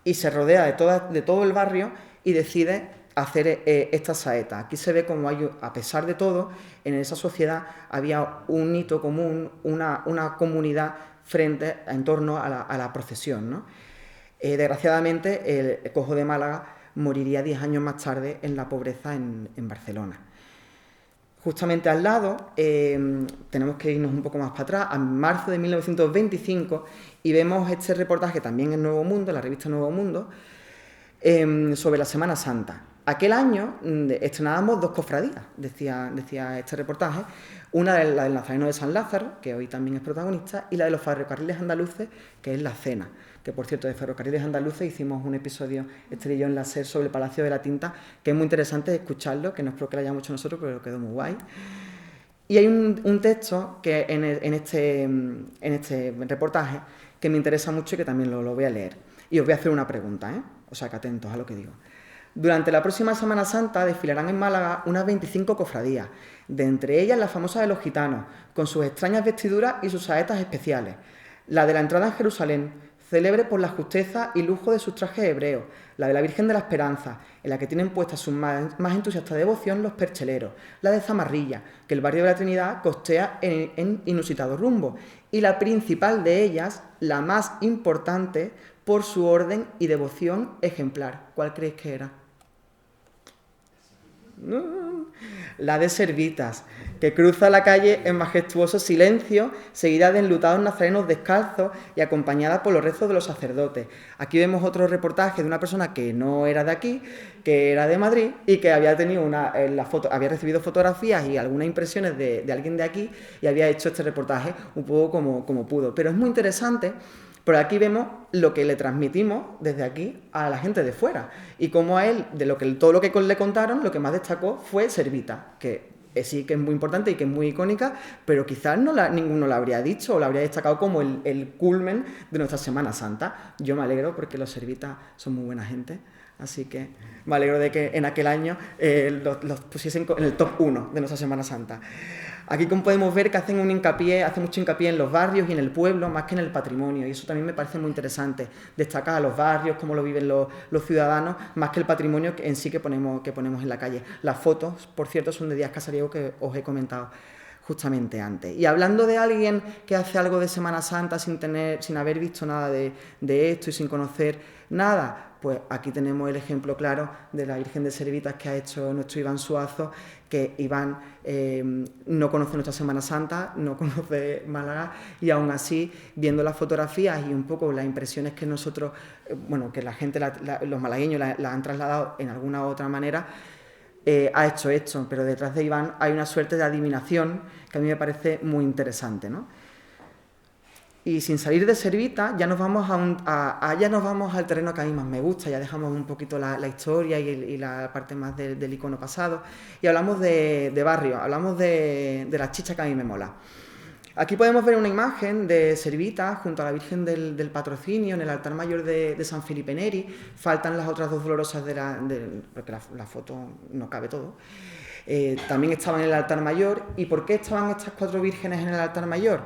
y se rodea de todo el barrio, y decide hacer esta saeta. Aquí se ve cómo hay, a pesar de todo, en esa sociedad había un hito común, una comunidad en torno a la procesión, ¿no? Desgraciadamente, el Cojo de Málaga moriría 10 años más tarde en la pobreza en Barcelona. Justamente al lado, tenemos que irnos un poco más para atrás, a marzo de 1925, y vemos este reportaje también en Nuevo Mundo, en la revista Nuevo Mundo, sobre la Semana Santa. Aquel año estrenábamos dos cofradías, decía este reportaje, una la del Nazareno de San Lázaro, que hoy también es protagonista, y la de los ferrocarriles andaluces, que es la Cena. Que, por cierto, de ferrocarriles andaluces hicimos un episodio, Estrellón en la SER, sobre el Palacio de la Tinta, que es muy interesante escucharlo, que no espero que lo hayamos hecho nosotros, pero quedó muy guay. Y hay un texto que en este reportaje que me interesa mucho y que también lo voy a leer. Y os voy a hacer una pregunta, ¿eh? O sea, que atentos a lo que digo. Durante la próxima Semana Santa desfilarán en Málaga unas 25 cofradías, de entre ellas la famosa de los gitanos, con sus extrañas vestiduras y sus saetas especiales. La de la entrada en Jerusalén, célebre por la justeza y lujo de sus trajes hebreos, la de la Virgen de la Esperanza, en la que tienen puesta su más entusiasta devoción los percheleros, la de Zamarrilla, que el barrio de la Trinidad costea en inusitado rumbo, y la principal de ellas, la más importante, por su orden y devoción ejemplar. ¿Cuál creéis que era? La de Servitas, que cruza la calle en majestuoso silencio, seguida de enlutados nazarenos descalzos y acompañada por los rezos de los sacerdotes. Aquí vemos otro reportaje de una persona que no era de aquí, que era de Madrid, y que había tenido había recibido fotografías y algunas impresiones de alguien de aquí, y había hecho este reportaje un poco como pudo. Pero es muy interesante. Pero aquí vemos lo que le transmitimos desde aquí a la gente de fuera, y cómo a él, todo lo que le contaron, lo que más destacó fue Servita, que sí que es muy importante y que es muy icónica, pero quizás ninguno la habría dicho o la habría destacado como el culmen de nuestra Semana Santa. Yo me alegro porque los servitas son muy buena gente, así que me alegro de que en aquel año los pusiesen en el top 1 de nuestra Semana Santa. Aquí, como podemos ver, que hace mucho hincapié en los barrios y en el pueblo, más que en el patrimonio, y eso también me parece muy interesante, destacar a los barrios, cómo lo viven los ciudadanos, más que el patrimonio en sí que ponemos en la calle. Las fotos, por cierto, son de Díaz Casariego, que os he comentado justamente antes. Y hablando de alguien que hace algo de Semana Santa sin haber visto nada de esto y sin conocer nada, pues aquí tenemos el ejemplo claro de la Virgen de Servitas que ha hecho nuestro Iván Suazo, que Iván no conoce nuestra Semana Santa, no conoce Málaga, y aún así, viendo las fotografías y un poco las impresiones que nosotros, que la gente, los malagueños la han trasladado en alguna u otra manera, ha hecho esto. Pero detrás de Iván hay una suerte de adivinación que a mí me parece muy interesante, ¿no? Y sin salir de Servita, ya nos vamos ya nos vamos al terreno que a mí más me gusta, ya dejamos un poquito la historia y la parte más del icono pasado, y hablamos de barrio, hablamos de la chicha que a mí me mola. Aquí podemos ver una imagen de Servita junto a la Virgen del Patrocinio en el altar mayor de San Felipe Neri. Faltan las otras dos dolorosas porque la foto no cabe todo. También estaban en el altar mayor. ¿Y por qué estaban estas 4 vírgenes en el altar mayor?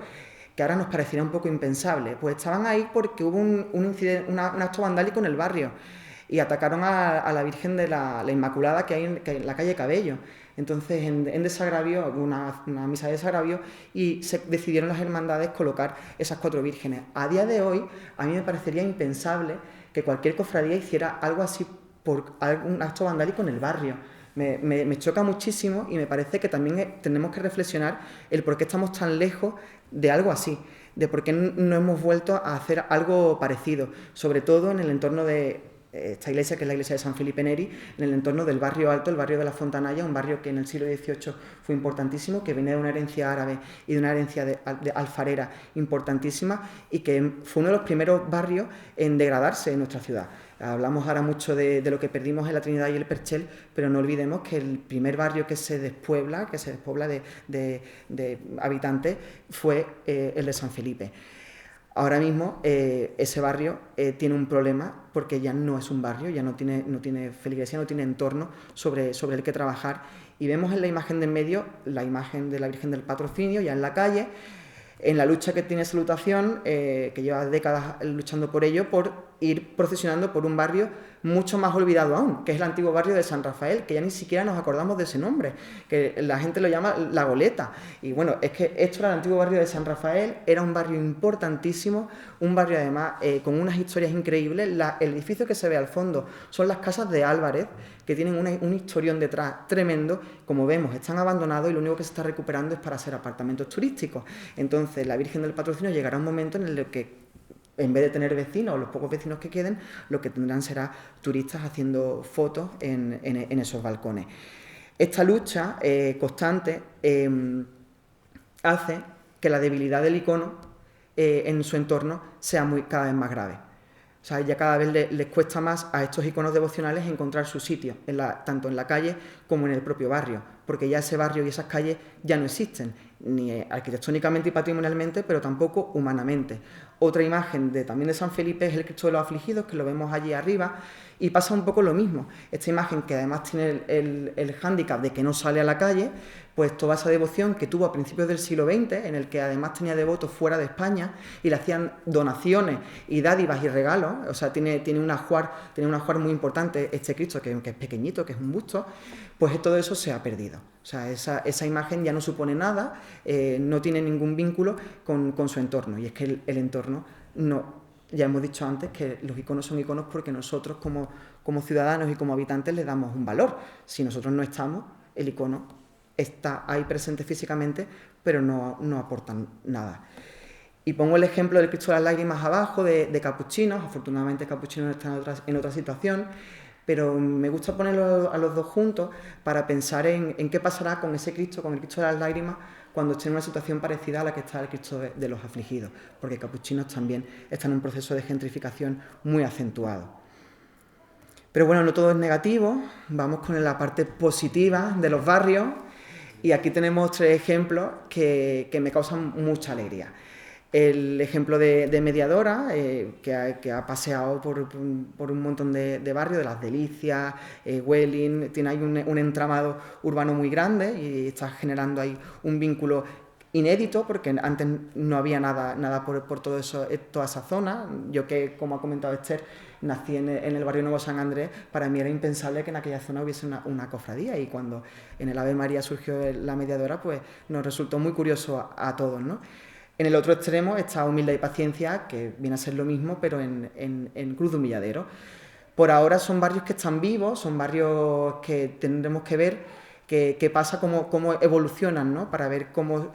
Que ahora nos pareciera un poco impensable. Pues estaban ahí porque hubo un acto vandálico en el barrio y atacaron a la Virgen de la Inmaculada que hay en la calle Cabello. Entonces, en desagravio, hubo una misa de desagravio y se decidieron las hermandades colocar esas 4 vírgenes. A día de hoy, a mí me parecería impensable que cualquier cofradía hiciera algo así por algún acto vandálico en el barrio. Me choca muchísimo y me parece que también tenemos que reflexionar el por qué estamos tan lejos de algo así, de por qué no hemos vuelto a hacer algo parecido, sobre todo en el entorno de esta iglesia, que es la iglesia de San Felipe Neri, en el entorno del barrio alto, el barrio de la Fontanalla, un barrio que en el siglo XVIII fue importantísimo, que viene de una herencia árabe y de una herencia de alfarera importantísima y que fue uno de los primeros barrios en degradarse en nuestra ciudad. Hablamos ahora mucho de lo que perdimos en la Trinidad y el Perchel, pero no olvidemos que el primer barrio que se despobla de habitantes, fue el de San Felipe. Ahora mismo ese barrio tiene un problema porque ya no es un barrio, ya no tiene feligresía, no tiene entorno sobre el que trabajar. Y vemos en la imagen de en medio la imagen de la Virgen del Patrocinio, ya en la calle, en la lucha que tiene Salutación, que lleva décadas luchando por ello, por ir procesionando por un barrio mucho más olvidado aún, que es el antiguo barrio de San Rafael, que ya ni siquiera nos acordamos de ese nombre, que la gente lo llama La Goleta. Y bueno, es que esto era el antiguo barrio de San Rafael, era un barrio importantísimo, un barrio además con unas historias increíbles. El edificio que se ve al fondo son las casas de Álvarez, que tienen un historión detrás tremendo. Como vemos, están abandonados y lo único que se está recuperando es para ser apartamentos turísticos. Entonces, la Virgen del Patrocinio llegará un momento en el que, en vez de tener vecinos o los pocos vecinos que queden, lo que tendrán será turistas haciendo fotos en esos balcones. Esta lucha constante hace que la debilidad del icono en su entorno sea cada vez más grave. O sea, ya cada vez les cuesta más a estos iconos devocionales encontrar su sitio, tanto en la calle como en el propio barrio, porque ya ese barrio y esas calles ya no existen, ni arquitectónicamente y patrimonialmente, pero tampoco humanamente. Otra imagen también de San Felipe es el Cristo de los Afligidos, que lo vemos allí arriba, y pasa un poco lo mismo. Esta imagen, que además tiene el hándicap de que no sale a la calle, pues toda esa devoción que tuvo a principios del siglo XX, en el que además tenía devotos fuera de España y le hacían donaciones y dádivas y regalos. O sea, tiene un ajuar muy importante este Cristo, que es pequeñito, que es un busto. Pues todo eso se ha perdido. O sea, esa imagen ya no supone nada, no tiene ningún vínculo con su entorno. Y es que el entorno no. Ya hemos dicho antes que los iconos son iconos porque nosotros como ciudadanos y como habitantes le damos un valor. Si nosotros no estamos, el icono está ahí presente físicamente, pero no aportan nada. Y pongo el ejemplo del Cristo de las Lágrimas abajo, de Capuchinos. Afortunadamente Capuchinos está en otra situación, pero me gusta ponerlo a los dos juntos para pensar en qué pasará con ese Cristo, con el Cristo de las Lágrimas, cuando esté en una situación parecida a la que está el Cristo de los Afligidos, porque Capuchinos también está en un proceso de gentrificación muy acentuado. Pero bueno, no todo es negativo, vamos con la parte positiva de los barrios, y aquí tenemos 3 ejemplos que me causan mucha alegría. El ejemplo de Mediadora, que ha paseado por un montón de barrios, de Las Delicias, Welling, tiene ahí un entramado urbano muy grande y está generando ahí un vínculo inédito, porque antes no había nada por todo eso, toda esa zona. Yo, que, como ha comentado Esther, nací en el barrio Nuevo San Andrés, para mí era impensable que en aquella zona hubiese una cofradía, y cuando en el Ave María surgió la Mediadora, pues nos resultó muy curioso a todos, ¿no? En el otro extremo está Humildad y Paciencia, que viene a ser lo mismo, pero en Cruz de Humilladero. Por ahora son barrios que están vivos, son barrios que tendremos que ver qué pasa, cómo evolucionan, ¿no? Para ver cómo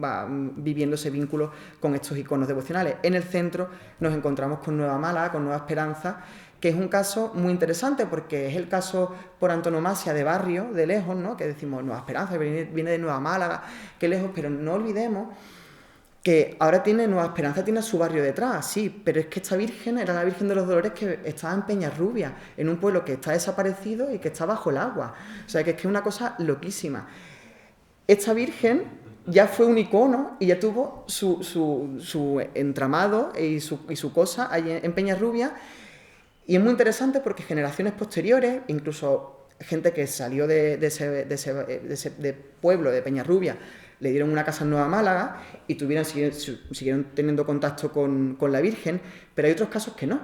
va viviendo ese vínculo con estos iconos devocionales. En el centro nos encontramos con Nueva Málaga, con Nueva Esperanza, que es un caso muy interesante porque es el caso por antonomasia de barrio, de lejos, ¿no? Que decimos Nueva Esperanza, viene de Nueva Málaga, qué lejos, pero no olvidemos que ahora tiene Nueva Esperanza, tiene su barrio detrás, sí, pero es que esta Virgen era la Virgen de los Dolores que estaba en Peñarrubia, en un pueblo que está desaparecido y que está bajo el agua. O sea, que es una cosa loquísima. Esta Virgen ya fue un icono y ya tuvo su entramado y su cosa ahí en Peñarrubia. Y es muy interesante porque generaciones posteriores, incluso gente que salió de ese pueblo, de Peñarrubia, le dieron una casa en Nueva Málaga y siguieron teniendo contacto con la Virgen, pero hay otros casos que no,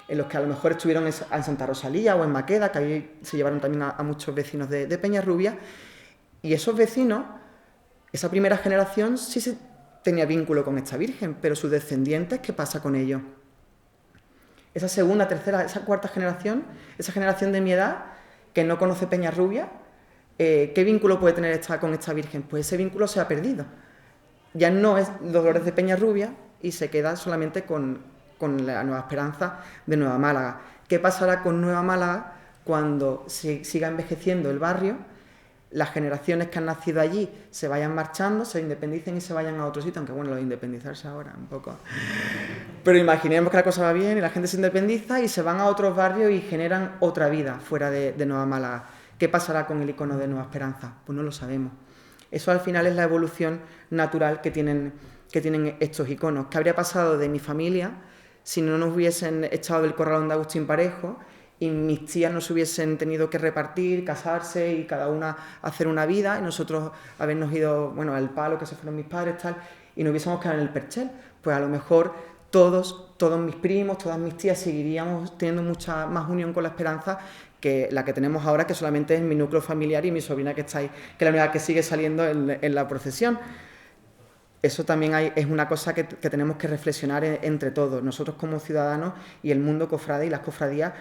en los que a lo mejor estuvieron en Santa Rosalía o en Maqueda, que ahí se llevaron también a muchos vecinos de Peñarrubia, y esos vecinos, esa primera generación sí se tenía vínculo con esta Virgen, pero sus descendientes, ¿qué pasa con ellos? Esa segunda, tercera, esa cuarta generación, esa generación de mi edad, que no conoce Peñarrubia, ¿qué vínculo puede tener con esta Virgen? Pues ese vínculo se ha perdido. Ya no es los Dolores de Peñarrubia y se queda solamente con la Nueva Esperanza de Nueva Málaga. ¿Qué pasará con Nueva Málaga cuando siga envejeciendo el barrio, las generaciones que han nacido allí se vayan marchando, se independicen y se vayan a otro sitio? Aunque bueno, lo de independizarse ahora un poco... Pero imaginemos que la cosa va bien y la gente se independiza y se van a otros barrios y generan otra vida fuera de Nueva Málaga. ¿Qué pasará con el icono de Nueva Esperanza? Pues no lo sabemos. Eso al final es la evolución natural que tienen estos iconos. ¿Qué habría pasado de mi familia si no nos hubiesen echado del corralón de Agustín Parejo y mis tías no se hubiesen tenido que repartir, casarse y cada una hacer una vida y nosotros habernos ido, bueno, al palo que se fueron mis padres, tal, y nos hubiésemos quedado en el perchel? Pues a lo mejor todos mis primos, todas mis tías seguiríamos teniendo mucha más unión con la Esperanza que la que tenemos ahora, que solamente es mi núcleo familiar y mi sobrina que está ahí, que es la única que sigue saliendo en la procesión. Eso también es una cosa que tenemos que reflexionar entre todos, nosotros como ciudadanos y el mundo cofrade y las cofradías,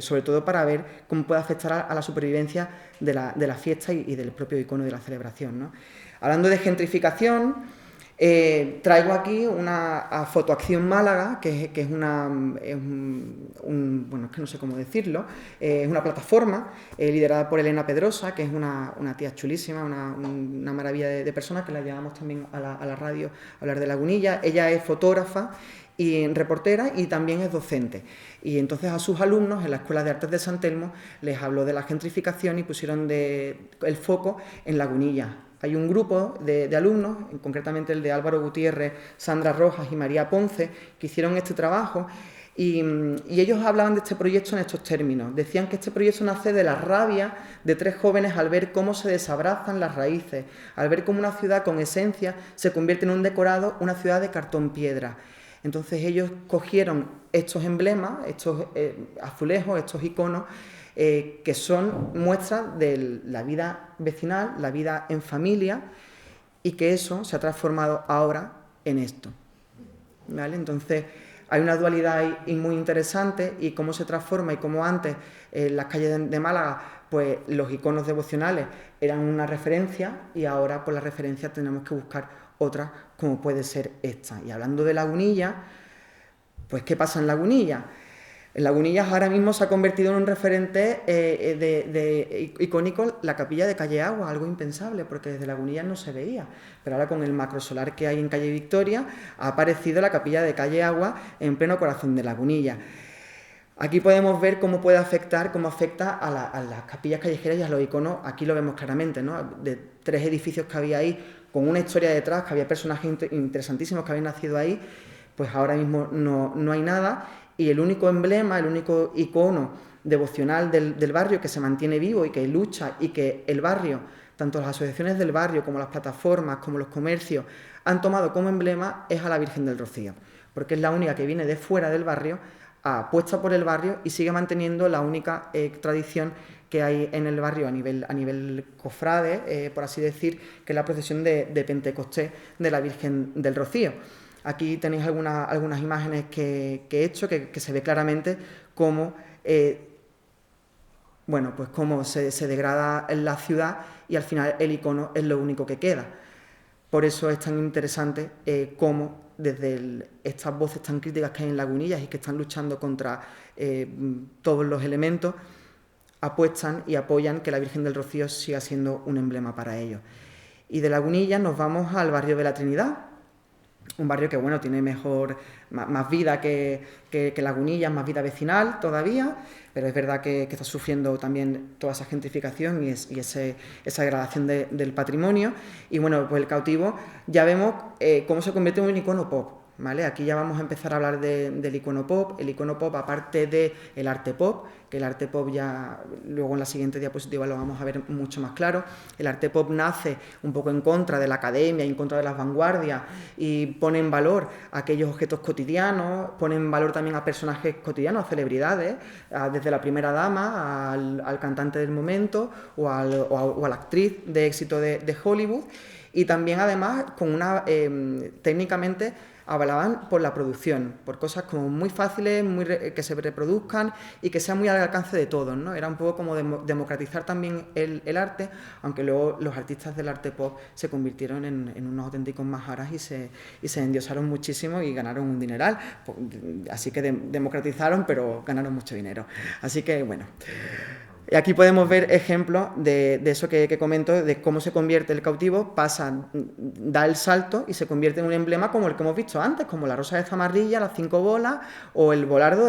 sobre todo para ver cómo puede afectar a la supervivencia de la fiesta y del propio icono de la celebración, ¿no? Hablando de gentrificación, traigo aquí una fotoacción Málaga, que es bueno, es que no sé cómo decirlo, es una plataforma liderada por Elena Pedrosa, que es una tía chulísima, una maravilla de persona, que la llevamos también a la radio a hablar de Lagunilla. Ella es fotógrafa y reportera y también es docente. Y entonces a sus alumnos en la Escuela de Artes de San Telmo les habló de la gentrificación y pusieron el foco en Lagunilla. Hay un grupo de alumnos, concretamente el de Álvaro Gutiérrez, Sandra Rojas y María Ponce, que hicieron este trabajo y ellos hablaban de este proyecto en estos términos. Decían que este proyecto nace de la rabia de 3 jóvenes al ver cómo se desabrazan las raíces, al ver cómo una ciudad con esencia se convierte en un decorado, una ciudad de cartón piedra. Entonces ellos cogieron estos emblemas, estos azulejos, estos iconos, que son muestras de la vida vecinal, la vida en familia, y que eso se ha transformado ahora en esto, ¿vale? Entonces hay una dualidad ahí muy interesante, y cómo se transforma, y cómo antes en las calles de Málaga pues los iconos devocionales eran una referencia, y ahora por la referencia tenemos que buscar otra como puede ser esta. Y hablando de Lagunilla, pues ¿qué pasa en Lagunilla? En Lagunillas ahora mismo se ha convertido en un referente icónico la capilla de Calle Agua, algo impensable porque desde Lagunillas no se veía, pero ahora con el macrosolar que hay en Calle Victoria ha aparecido la capilla de Calle Agua en pleno corazón de Lagunilla. Aquí podemos ver cómo afecta a las capillas callejeras y a los iconos. Aquí lo vemos claramente, ¿no? De 3 edificios que había ahí, con una historia detrás, que había personajes interesantísimos que habían nacido ahí, pues ahora mismo no hay nada. Y el único emblema, el único icono devocional del barrio que se mantiene vivo y que lucha, y que el barrio, tanto las asociaciones del barrio como las plataformas, como los comercios, han tomado como emblema, es a la Virgen del Rocío, porque es la única que viene de fuera del barrio, apuesta por el barrio y sigue manteniendo la única tradición que hay en el barrio a nivel cofrade, por así decir, que es la procesión de Pentecostés de la Virgen del Rocío. Aquí tenéis algunas imágenes que he hecho, que se ve claramente cómo, pues cómo se degrada en la ciudad, y al final el icono es lo único que queda. Por eso es tan interesante cómo desde estas voces tan críticas que hay en Lagunillas y que están luchando contra todos los elementos, apuestan y apoyan que la Virgen del Rocío siga siendo un emblema para ellos. Y de Lagunillas nos vamos al barrio de la Trinidad. un barrio que, bueno, tiene más vida que Lagunillas, más vida vecinal todavía, pero es verdad que está sufriendo también toda esa gentrificación y esa degradación del patrimonio. Y bueno, pues el Cautivo ya vemos cómo se convierte en un icono pop, ¿vale? Aquí ya vamos a empezar a hablar del icono pop. El icono pop, aparte del arte pop, que el arte pop ya luego en la siguiente diapositiva lo vamos a ver mucho más claro. El arte pop nace un poco en contra de la academia, en contra de las vanguardias, y pone en valor aquellos objetos cotidianos, pone en valor también a personajes cotidianos, a celebridades, desde la primera dama al cantante del momento o a la actriz de éxito de Hollywood. Y también, además, con técnicamente avalaban por la producción, por cosas como muy fáciles, que se reproduzcan y que sean muy al alcance de todos, ¿no? Era un poco como democratizar también el arte, aunque luego los artistas del arte pop se convirtieron en unos auténticos majaras y se endiosaron muchísimo y ganaron un dineral. Así que democratizaron, pero ganaron mucho dinero. Así que, bueno... Y aquí podemos ver ejemplos de eso que comento, de cómo se convierte el Cautivo, da el salto y se convierte en un emblema como el que hemos visto antes, como la rosa de Zamarrilla, las 5 bolas o el volardo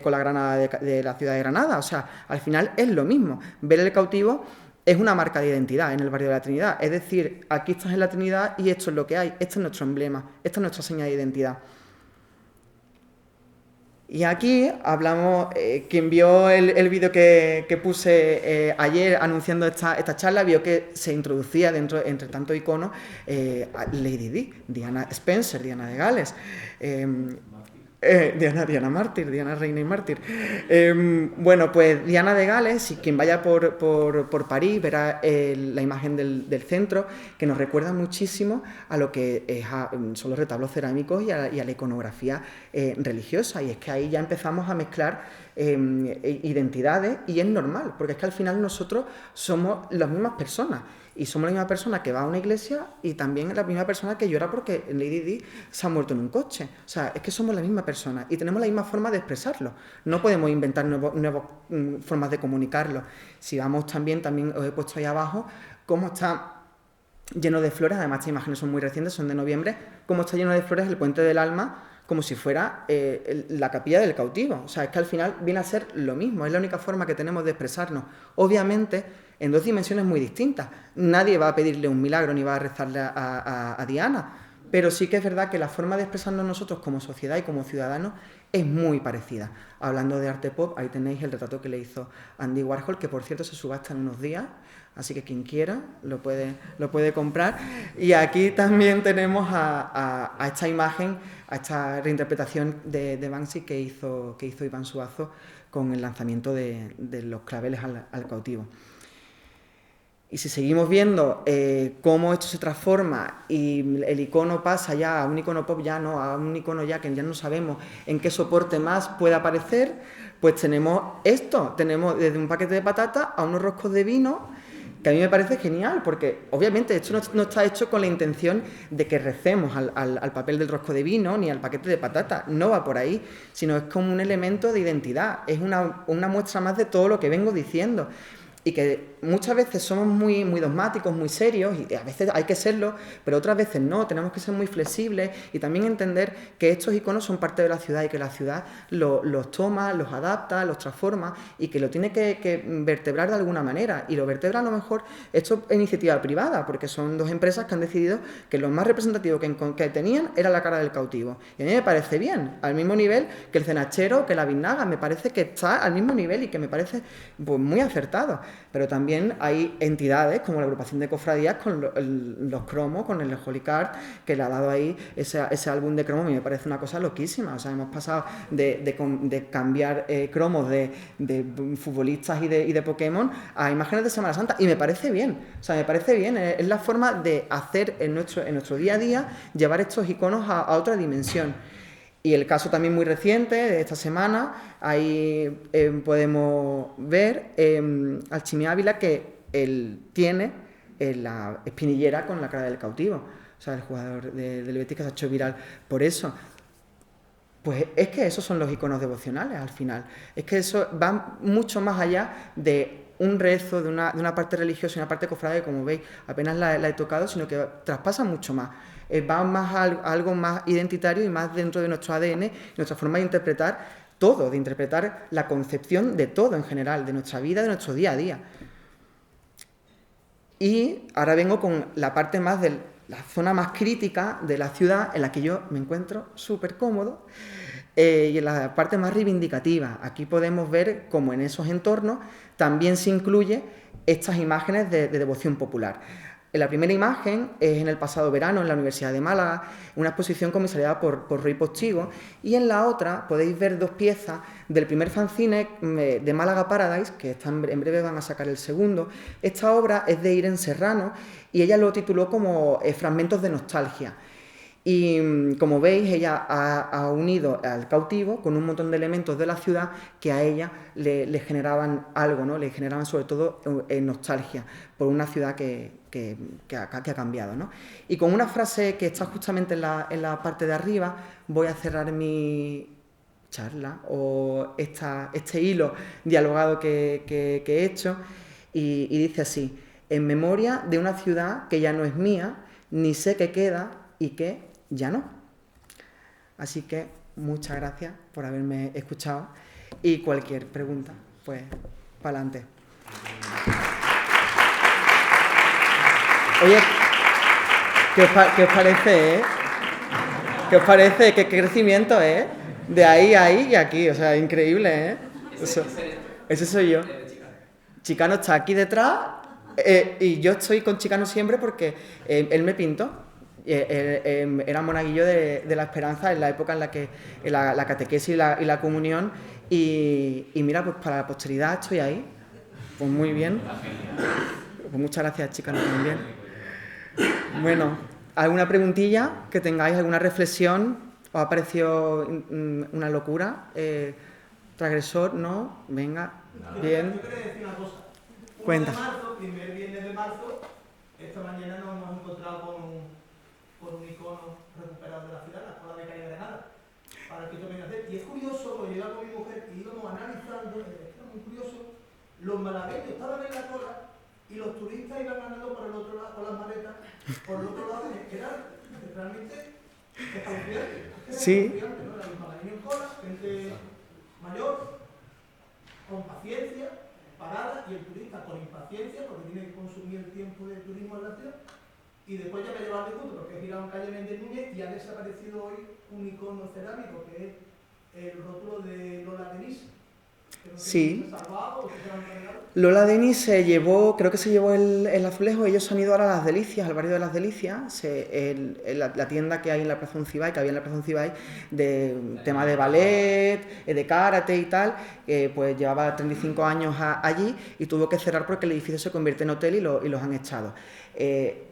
con la granada de la ciudad de Granada. O sea, al final es lo mismo. Ver el Cautivo es una marca de identidad en el barrio de la Trinidad. Es decir, aquí estás en la Trinidad y esto es lo que hay, este es nuestro emblema, esta es nuestra señal de identidad. Y aquí hablamos, quien vio el vídeo que puse ayer anunciando esta charla, vio que se introducía entre tanto iconos Lady Di, Diana Spencer, Diana de Gales, Diana Mártir, Diana Reina y Mártir. Bueno, pues Diana de Gales, si quien vaya por París verá la imagen del centro, que nos recuerda muchísimo a lo que son los retablos cerámicos y a la iconografía religiosa. Y es que ahí ya empezamos a mezclar identidades, y es normal, porque es que al final nosotros somos las mismas personas. Y somos la misma persona que va a una iglesia y también la misma persona que llora porque Lady Di se ha muerto en un coche. O sea, es que somos la misma persona y tenemos la misma forma de expresarlo. No podemos inventar nuevas formas de comunicarlo. Si vamos también os he puesto ahí abajo cómo está lleno de flores. Además, estas imágenes son muy recientes, son de noviembre. Cómo está lleno de flores el Puente del Alma, como si fuera la capilla del Cautivo. O sea, es que al final viene a ser lo mismo. Es la única forma que tenemos de expresarnos. Obviamente, en dos dimensiones muy distintas. Nadie va a pedirle un milagro ni va a rezarle a Diana, pero sí que es verdad que la forma de expresarnos nosotros como sociedad y como ciudadanos es muy parecida. Hablando de arte pop, ahí tenéis el retrato que le hizo Andy Warhol, que por cierto se subasta en unos días, así que quien quiera lo puede comprar. Y aquí también tenemos a esta imagen, a esta reinterpretación de Banksy que hizo Iván Suazo con el lanzamiento de los claveles al Cautivo. Y si seguimos viendo cómo esto se transforma y el icono pasa ya a un icono pop, ya no, a un icono ya que ya no sabemos en qué soporte más puede aparecer, pues tenemos esto, tenemos desde un paquete de patatas a unos roscos de vino, que a mí me parece genial, porque obviamente esto no está hecho con la intención de que recemos al papel del rosco de vino ni al paquete de patatas, no va por ahí, sino es como un elemento de identidad, es una muestra más de todo lo que vengo diciendo. Y que muchas veces somos muy dogmáticos, muy serios, y a veces hay que serlo, pero otras veces no, tenemos que ser muy flexibles y también entender que estos iconos son parte de la ciudad y que la ciudad los toma, los adapta, los transforma y que lo tiene que vertebrar de alguna manera. Y lo vertebra a lo mejor, esto es iniciativa privada, porque son dos empresas que han decidido que lo más representativo que tenían era la cara del Cautivo. Y a mí me parece bien, al mismo nivel que el Cenachero, que la Biznaga, me parece que está al mismo nivel y que me parece pues, muy acertado. Pero también hay entidades como la agrupación de cofradías con los cromos, con el Holy Card, que le ha dado ahí ese álbum de cromos. A mí me parece una cosa loquísima. O sea, hemos pasado de cambiar cromos de futbolistas y de Pokémon a imágenes de Semana Santa. Y me parece bien. O sea, me parece bien. Es la forma de hacer en nuestro día a día, llevar estos iconos a otra dimensión. Y el caso también muy reciente de esta semana, ahí podemos ver al Chimi Ávila que él tiene la espinillera con la cara del Cautivo. O sea, el jugador del Betis que se ha hecho viral por eso. Pues es que esos son los iconos devocionales al final. Es que eso va mucho más allá de un rezo, de una parte religiosa y una parte cofrade, que como veis apenas la he tocado, sino que traspasa mucho más. Va más a algo más identitario y más dentro de nuestro ADN, nuestra forma de interpretar todo, de interpretar la concepción de todo en general, de nuestra vida, de nuestro día a día. Y ahora vengo con la parte más de la zona más crítica de la ciudad, en la que yo me encuentro súper cómodo, y en la parte más reivindicativa. Aquí podemos ver cómo en esos entornos también se incluye estas imágenes de devoción popular. En la primera imagen es en el pasado verano en la Universidad de Málaga, una exposición comisariada por Roy Postigo, y en la otra podéis ver 2 piezas del primer fanzine de Málaga Paradise, que en breve van a sacar el segundo. Esta obra es de Irene Serrano y ella lo tituló como Fragmentos de nostalgia. Y como veis, ella ha unido al cautivo con un montón de elementos de la ciudad que a ella le generaban algo, ¿no? Le generaban sobre todo nostalgia por una ciudad que ha cambiado, ¿no? Y con una frase que está justamente en la parte de arriba voy a cerrar mi charla o este hilo dialogado que he hecho, y dice así: en memoria de una ciudad que ya no es mía, ni sé qué queda y qué ya no. Así que muchas gracias por haberme escuchado, y cualquier pregunta, pues, para adelante. Oye, ¿qué os parece, ¿Qué os parece? ¿Qué crecimiento, De ahí a ahí y aquí, o sea, increíble, Ese soy yo. Chicano está aquí detrás, y yo estoy con Chicano siempre porque él me pintó. Era monaguillo de la Esperanza en la época en la que la catequesis y la comunión, y mira, pues para la posteridad estoy ahí. Pues muy bien. Pues muchas gracias, Chicano, también. Bueno, ¿alguna preguntilla que tengáis? ¿Alguna reflexión? ¿Os ha parecido una locura? ¿Transgresor? ¿No? Venga, bien. Yo quería decir una cosa. Cuenta. Primer viernes de marzo, esta mañana nos hemos encontrado con un icono recuperado de la ciudad, la Escuela de Calle Granada, para el que tomen hacer. Y es curioso, porque yo iba con mi mujer y íbamos analizando, era muy curioso, los malagueños estaban en la cola y los turistas iban andando por el otro lado, con las maletas, por el otro lado, que era realmente escalofriante. Sí. ¿No? Eran los malagueños en cola, gente mayor, con paciencia, parada, y el turista con impaciencia, porque tiene que consumir el tiempo del turismo en la ciudad. Y después ya me llevaba al punto, porque he girado en calle Méndez Núñez y ha desaparecido hoy un icono cerámico, que es el rótulo de Lola Denis. Sí. Lola Denis se llevó, creo que se llevó el azulejo. Ellos han ido ahora a Las Delicias, al barrio de Las Delicias, la tienda que hay en la Plaza Uncibay, que había en la Plaza Uncibay, de tema de ballet, de karate y tal, pues llevaba 35 años allí y tuvo que cerrar porque el edificio se convierte en hotel y los han echado.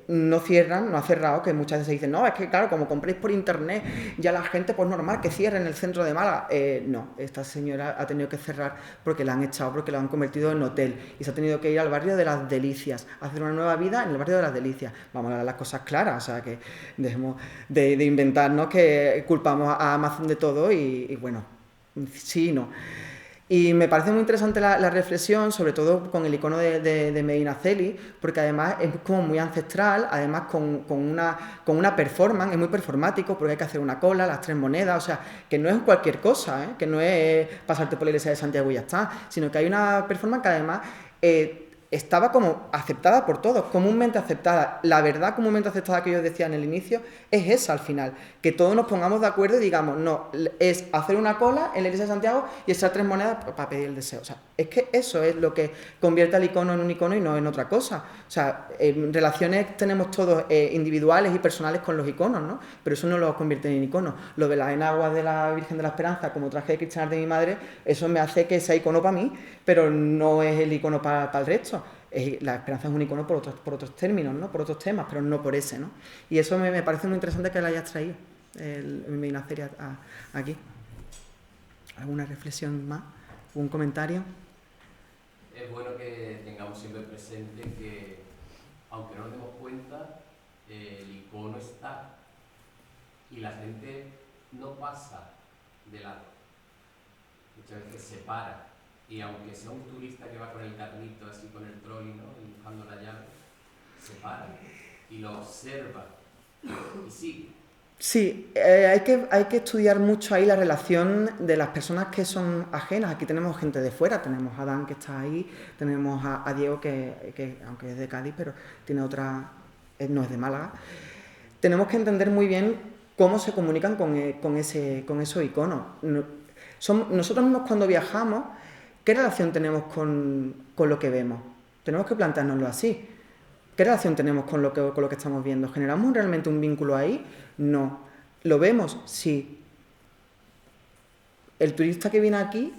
No cierran, no ha cerrado, que muchas veces dicen, no, es que claro, como compréis por internet, ya la gente, pues normal, que cierre en el centro de Málaga. No, esta señora ha tenido que cerrar porque la han echado, porque la han convertido en hotel, y se ha tenido que ir al barrio de Las Delicias, a hacer una nueva vida en el barrio de Las Delicias. Vamos a dar las cosas claras, o sea, que dejemos de inventarnos que culpamos a Amazon de todo, y bueno, sí y no. Y me parece muy interesante la reflexión, sobre todo con el icono de Medinaceli, porque además es como muy ancestral, además con una performance, es muy performático, porque hay que hacer una cola, las 3 monedas, o sea, que no es cualquier cosa, que no es pasarte por la iglesia de Santiago y ya está, sino que hay una performance que además estaba como aceptada por todos, comúnmente aceptada. La verdad comúnmente aceptada que yo decía en el inicio es esa al final, que todos nos pongamos de acuerdo y digamos, no, es hacer una cola en la iglesia de Santiago y echar 3 monedas para pedir el deseo. O sea, es que eso es lo que convierte al icono en un icono y no en otra cosa. O sea, relaciones tenemos todos individuales y personales con los iconos, ¿no? Pero eso no lo convierte en icono. Lo de las enaguas de la Virgen de la Esperanza como traje de cristianas de mi madre, eso me hace que sea icono para mí, pero no es el icono para el resto. La esperanza es un icono por otros términos, ¿no? Por otros temas, pero no por ese, ¿no? Y eso me parece muy interesante que la hayas traído, el Medinaceli, aquí. ¿Alguna reflexión más? ¿Un comentario? Es bueno que tengamos siempre presente que, aunque no nos demos cuenta, el icono está y la gente no pasa de lado. Muchas veces se para. Y aunque sea un turista que va con el carrito, así con el trolley, ¿no? Empujando la llave, se para y lo observa. y sigue. Sí, hay que estudiar mucho ahí la relación de las personas que son ajenas. Aquí tenemos gente de fuera, tenemos a Dan que está ahí, tenemos a Diego que aunque es de Cádiz, pero tiene otra, no es de Málaga. Tenemos que entender muy bien cómo se comunican con esos iconos. Nosotros mismos cuando viajamos, ¿qué relación tenemos con lo que vemos? Tenemos que planteárnoslo así. ¿Qué relación tenemos con lo que estamos viendo? ¿Generamos realmente un vínculo ahí? No. ¿Lo vemos? Sí. El turista que viene aquí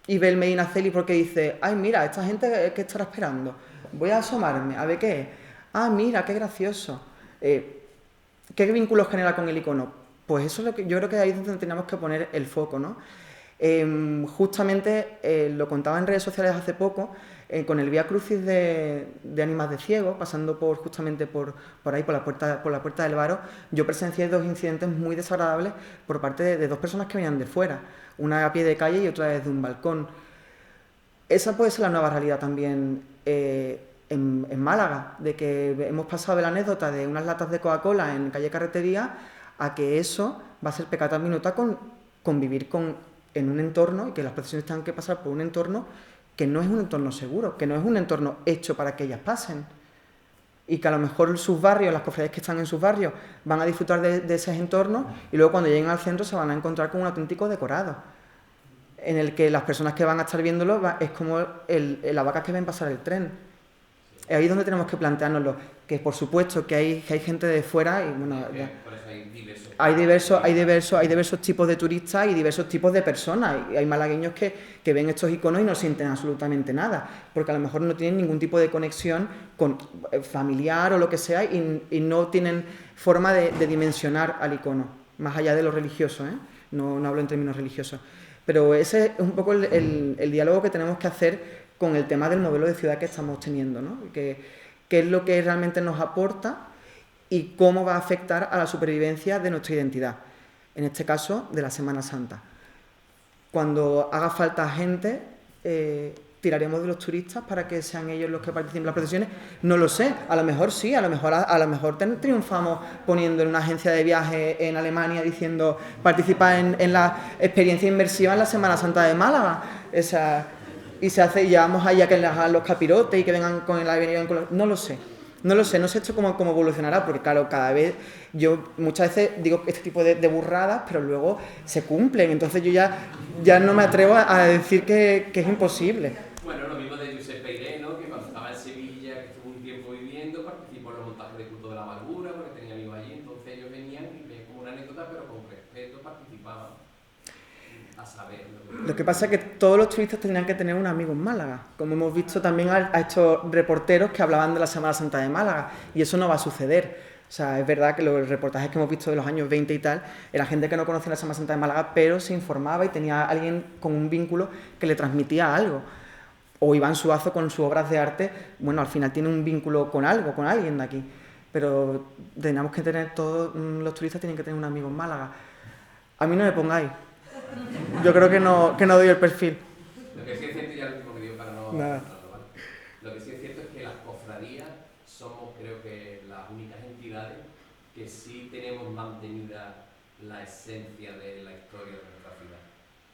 y ve el Medina Celi porque dice, ay, mira, esta gente que estará esperando, voy a asomarme, a ver qué es. Ah, mira, qué gracioso. ¿Qué vínculo genera con el icono? Pues eso es lo que yo creo que ahí es donde tenemos que poner el foco, ¿no? Justamente lo contaba en redes sociales hace poco, con el Vía Crucis de Ánimas de Ciego, pasando justamente por ahí, por la puerta del Varo, yo presencié 2 incidentes muy desagradables por parte de 2 personas que venían de fuera, una a pie de calle y otra desde un balcón. Esa puede ser la nueva realidad también en Málaga, de que hemos pasado de la anécdota de unas latas de Coca-Cola en calle Carretería a que eso va a ser pecata minuta con convivir en un entorno y que las procesiones tengan que pasar por un entorno que no es un entorno seguro, que no es un entorno hecho para que ellas pasen. Y que a lo mejor sus barrios, las cofradías que están en sus barrios, van a disfrutar de ese entorno y luego cuando lleguen al centro se van a encontrar con un auténtico decorado, en el que las personas que van a estar viéndolo es como las vacas que ven pasar el tren. Es ahí donde tenemos que planteárnoslo, que por supuesto que hay gente de fuera y bueno, por eso hay diversos tipos de turistas y diversos tipos de personas. Y hay malagueños que ven estos iconos y no sienten absolutamente nada, porque a lo mejor no tienen ningún tipo de conexión con familiar o lo que sea y no tienen forma de dimensionar al icono, más allá de lo religioso, ¿eh? No hablo en términos religiosos. Pero ese es un poco el diálogo que tenemos que hacer con el tema del modelo de ciudad que estamos teniendo, ¿no? ¿Qué es lo que realmente nos aporta y cómo va a afectar a la supervivencia de nuestra identidad? En este caso, de la Semana Santa. Cuando haga falta gente, tiraremos de los turistas para que sean ellos los que participen en las procesiones. No lo sé, a lo mejor sí, a lo mejor triunfamos poniendo en una agencia de viaje en Alemania diciendo participar en la experiencia inmersiva en la Semana Santa de Málaga. Y llevamos ahí a que les hagan los capirotes y que vengan con el avión. No lo sé esto cómo evolucionará, porque claro, cada vez yo muchas veces digo este tipo de burradas, pero luego se cumplen, entonces yo ya no me atrevo a decir que es imposible. Bueno, lo mismo de Giuseppe Ireno, que cuando estaba en Sevilla, que estuvo un tiempo viviendo, participó en los montajes de Culto de la Amargura, porque tenía amigos allí, entonces ellos venían y veían como una anécdota, pero con respeto participaban a saber. Lo que pasa es que todos los turistas tendrían que tener un amigo en Málaga, como hemos visto también a estos reporteros que hablaban de la Semana Santa de Málaga, y eso no va a suceder. O sea, es verdad que los reportajes que hemos visto de los años 20 y tal, era gente que no conocía la Semana Santa de Málaga, pero se informaba y tenía a alguien con un vínculo que le transmitía algo. O Iván Suazo con sus obras de arte, bueno, al final tiene un vínculo con algo, con alguien de aquí. Pero tenemos que tener, todos los turistas tienen que tener un amigo en Málaga. A mí no me pongáis. Yo creo que no doy el perfil. Lo que sí es cierto, ya lo último que digo para no... Nada. Lo que sí es cierto es que las cofradías somos, creo que, las únicas entidades que sí tenemos mantenida la esencia de la historia de nuestra ciudad.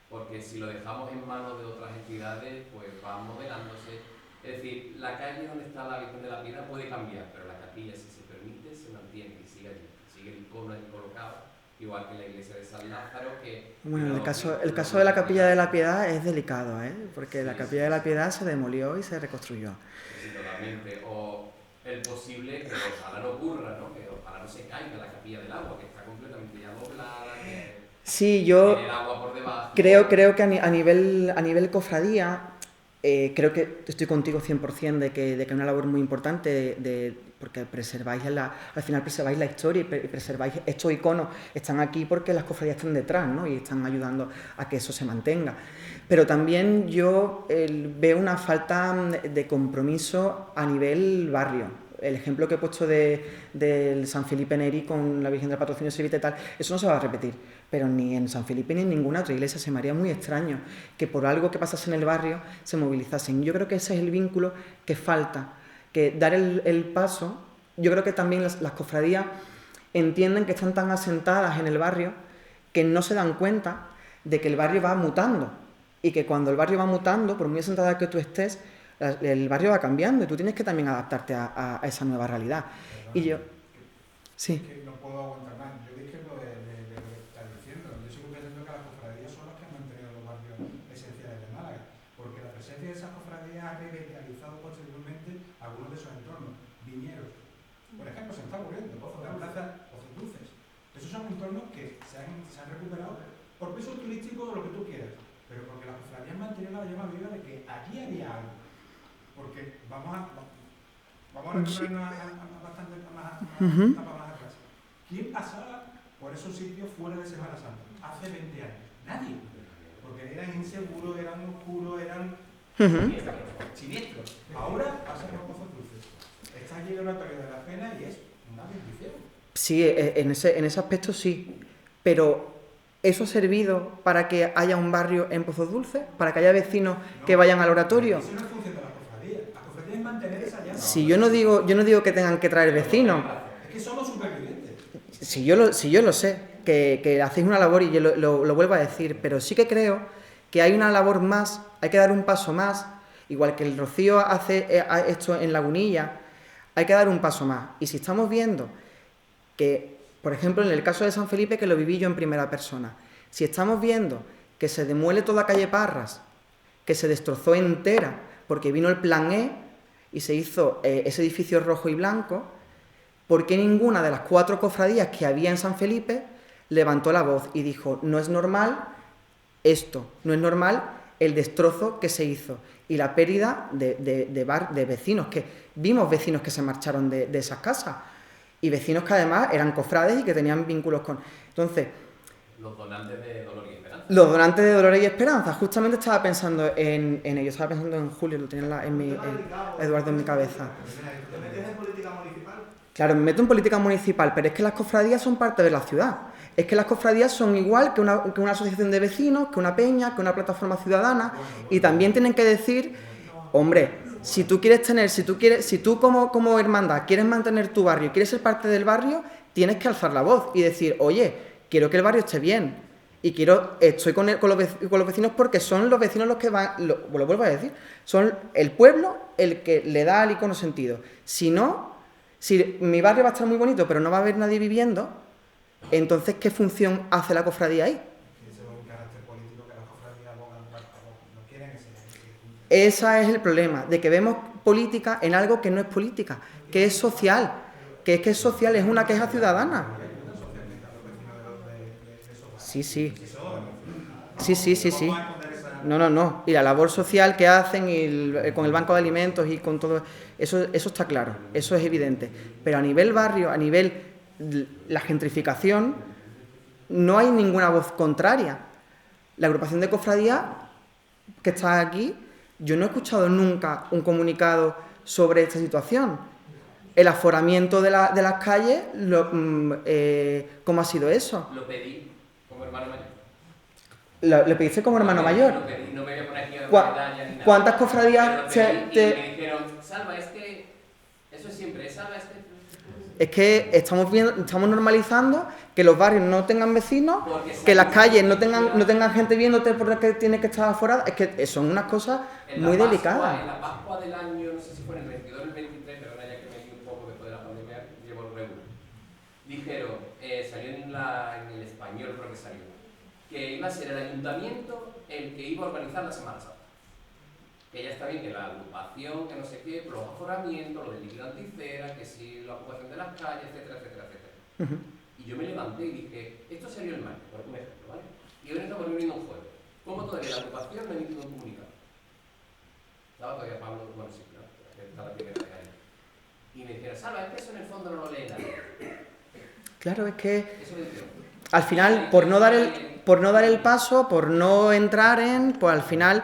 Porque si lo dejamos en manos de otras entidades, pues va modelándose. Es decir, la calle donde está la Virgen de la Piedad puede cambiar, pero la capilla, si se permite, se mantiene y sigue allí. Sigue el icono ahí colocado. Igual que la iglesia de San Lázaro, que... Bueno, el caso de la Capilla de la Piedad es delicado, ¿eh? Porque la Capilla de la Piedad se demolió y se reconstruyó. Sí, totalmente. O el posible, que ojalá no ocurra, ¿no? Que ojalá no se caiga la Capilla del Agua, que está completamente ya doblada, que sí, yo tiene el agua por debajo. Creo que a nivel cofradía, creo que estoy contigo 100% de que hay una labor muy importante porque preserváis al final preserváis la historia y preserváis estos iconos. Están aquí porque las cofradías están detrás, ¿no? Y están ayudando a que eso se mantenga. Pero también yo veo una falta de compromiso a nivel barrio. El ejemplo que he puesto del San Felipe Neri con la Virgen del Patrocinio Sevita y tal, eso no se va a repetir, pero ni en San Felipe ni en ninguna otra iglesia. Se me haría muy extraño que por algo que pasase en el barrio se movilizasen. Yo creo que ese es el vínculo que falta, que dar el paso yo creo que también las cofradías entienden que están tan asentadas en el barrio que no se dan cuenta de que el barrio va mutando y que cuando el barrio va mutando, por muy asentada que tú estés, el barrio va cambiando y tú tienes que también adaptarte a esa nueva realidad. Y yo... Sí. Que no puedo aguantar más. Yo dije lo de lo que estás diciendo. Yo sigo pensando que las cofradías son las que han mantenido los barrios esenciales de Málaga, porque la presencia de esas cofradías ha revitalizado posteriormente algunos de esos entornos. Viñeros, por ejemplo, se está ocurriendo, la plaza Ojos Dulces. Esos son entornos que se han recuperado por piso turístico o lo que tú quieras, pero porque las cofradías han mantenido la llama viva de que aquí había algo. Porque vamos a recorrernos bastante más atrás. ¿Quién pasaba por esos sitios fuera de Semana Santa? Hace 20 años. Nadie. Porque eran inseguros, eran oscuros, eran siniestros. Ahora pasan los Pozos Dulces. Está lleno de Torre de la Pena y es una bendición. Sí, en ese aspecto sí. Pero ¿eso ha servido para que haya un barrio en Pozos Dulces? ¿Para que haya vecinos que vayan al oratorio? Eso no es función de las cofradías. Las cofradías es mantener esa llama. Si yo no digo que tengan que traer vecinos. Es que somos supervivientes. Si yo lo sé, que hacéis una labor y yo lo vuelvo a decir, pero sí que creo que hay una labor más, hay que dar un paso más, igual que el Rocío hace esto en Lagunilla, hay que dar un paso más. Y si estamos viendo que, por ejemplo, en el caso de San Felipe, que lo viví yo en primera persona, si estamos viendo que se demuele toda calle Parras, que se destrozó entera, porque vino el Plan E y se hizo ese edificio rojo y blanco, ¿por qué ninguna de las 4 cofradías que había en San Felipe levantó la voz y dijo, no es normal esto, no es normal el destrozo que se hizo y la pérdida de vecinos, que vimos vecinos que se marcharon de esas casas y vecinos que además eran cofrades y que tenían vínculos con... Entonces... Los donantes de Dolor y Esperanza. Los donantes de Dolor y Esperanza. Justamente estaba pensando en ello, estaba pensando en Julio, lo tenía Eduardo en mi cabeza. ¿Te metes en política municipal? Claro, me meto en política municipal, pero es que las cofradías son parte de la ciudad. Es que las cofradías son igual que una asociación de vecinos, que una peña, que una plataforma ciudadana, y también tienen que decir, hombre, si tú como hermandad quieres mantener tu barrio, quieres ser parte del barrio, tienes que alzar la voz y decir, oye, quiero que el barrio esté bien, y estoy con los vecinos porque son los vecinos los que van, lo vuelvo a decir, son el pueblo el que le da al icono sentido. Si no, si mi barrio va a estar muy bonito, pero no va a haber nadie viviendo, entonces, ¿qué función hace la cofradía ahí? Ese es un carácter político que las cofradías no quieren ese. Ese es el problema, de que vemos política en algo que no es política, que es social, que es social, es una queja ciudadana. Sí. Sí. No. Y la labor social que hacen con el banco de alimentos y con todo, eso está claro, eso es evidente. Pero a nivel barrio, a nivel la gentrificación, no hay ninguna voz contraria. La agrupación de cofradías que está aquí, yo no he escuchado nunca un comunicado sobre esta situación. El aforamiento de las calles, ¿cómo ha sido eso? Lo pedí como hermano mayor. ¿Lo pediste como hermano mayor? Lo pedí, no me voy a poner aquí a medalla ni nada. ¿Cuántas cofradías Y me dijeron, Salva, es que eso es siempre, Salva, es que... Es que estamos normalizando que los barrios no tengan vecinos, que las calles no tengan gente viéndote porque tiene que estar aforada. Es que son unas cosas muy delicadas. En la Pascua del año, no sé si fue en el 22 o el 23, pero ahora ya que me di un poco después de la pandemia, llevo el récord. Dijeron, salió en el Español, creo que salió, que iba a ser el ayuntamiento el que iba a organizar la Semana Santa. Que ya está bien, que la agrupación, que no sé qué, los aforamientos, lo del líquido anticera, que si la ocupación de las calles, etcétera. Y yo me levanté y dije, esto salió el martes, por un ejemplo, ¿vale? Y hoy estamos reuniendo un jueves. ¿Cómo todavía la agrupación no ha emitido un comunicado? Estaba todavía Pablo, bueno, sí, claro, está la primera vez ahí. Y me dijeron, Salva, es que eso en el fondo no lo lee nadie. Claro, es que Eso me dijeron. al final, por no dar el paso, por no entrar pues al final,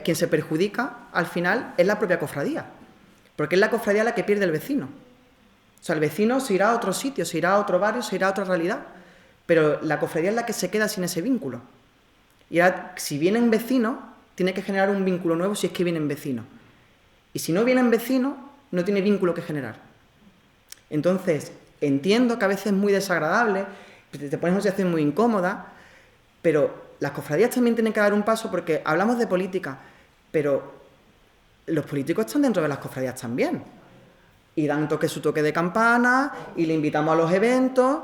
quien se perjudica, al final, es la propia cofradía. Porque es la cofradía la que pierde el vecino. O sea, el vecino se irá a otro sitio, se irá a otro barrio, se irá a otra realidad. Pero la cofradía es la que se queda sin ese vínculo. Y ahora, si vienen vecinos, tiene que generar un vínculo nuevo si es que vienen vecinos. Y si no vienen vecinos, no tiene vínculo que generar. Entonces, entiendo que a veces es muy desagradable, te pones en una situación muy incómoda, pero las cofradías también tienen que dar un paso porque hablamos de política, pero los políticos están dentro de las cofradías también. Y dan su toque de campana, y le invitamos a los eventos.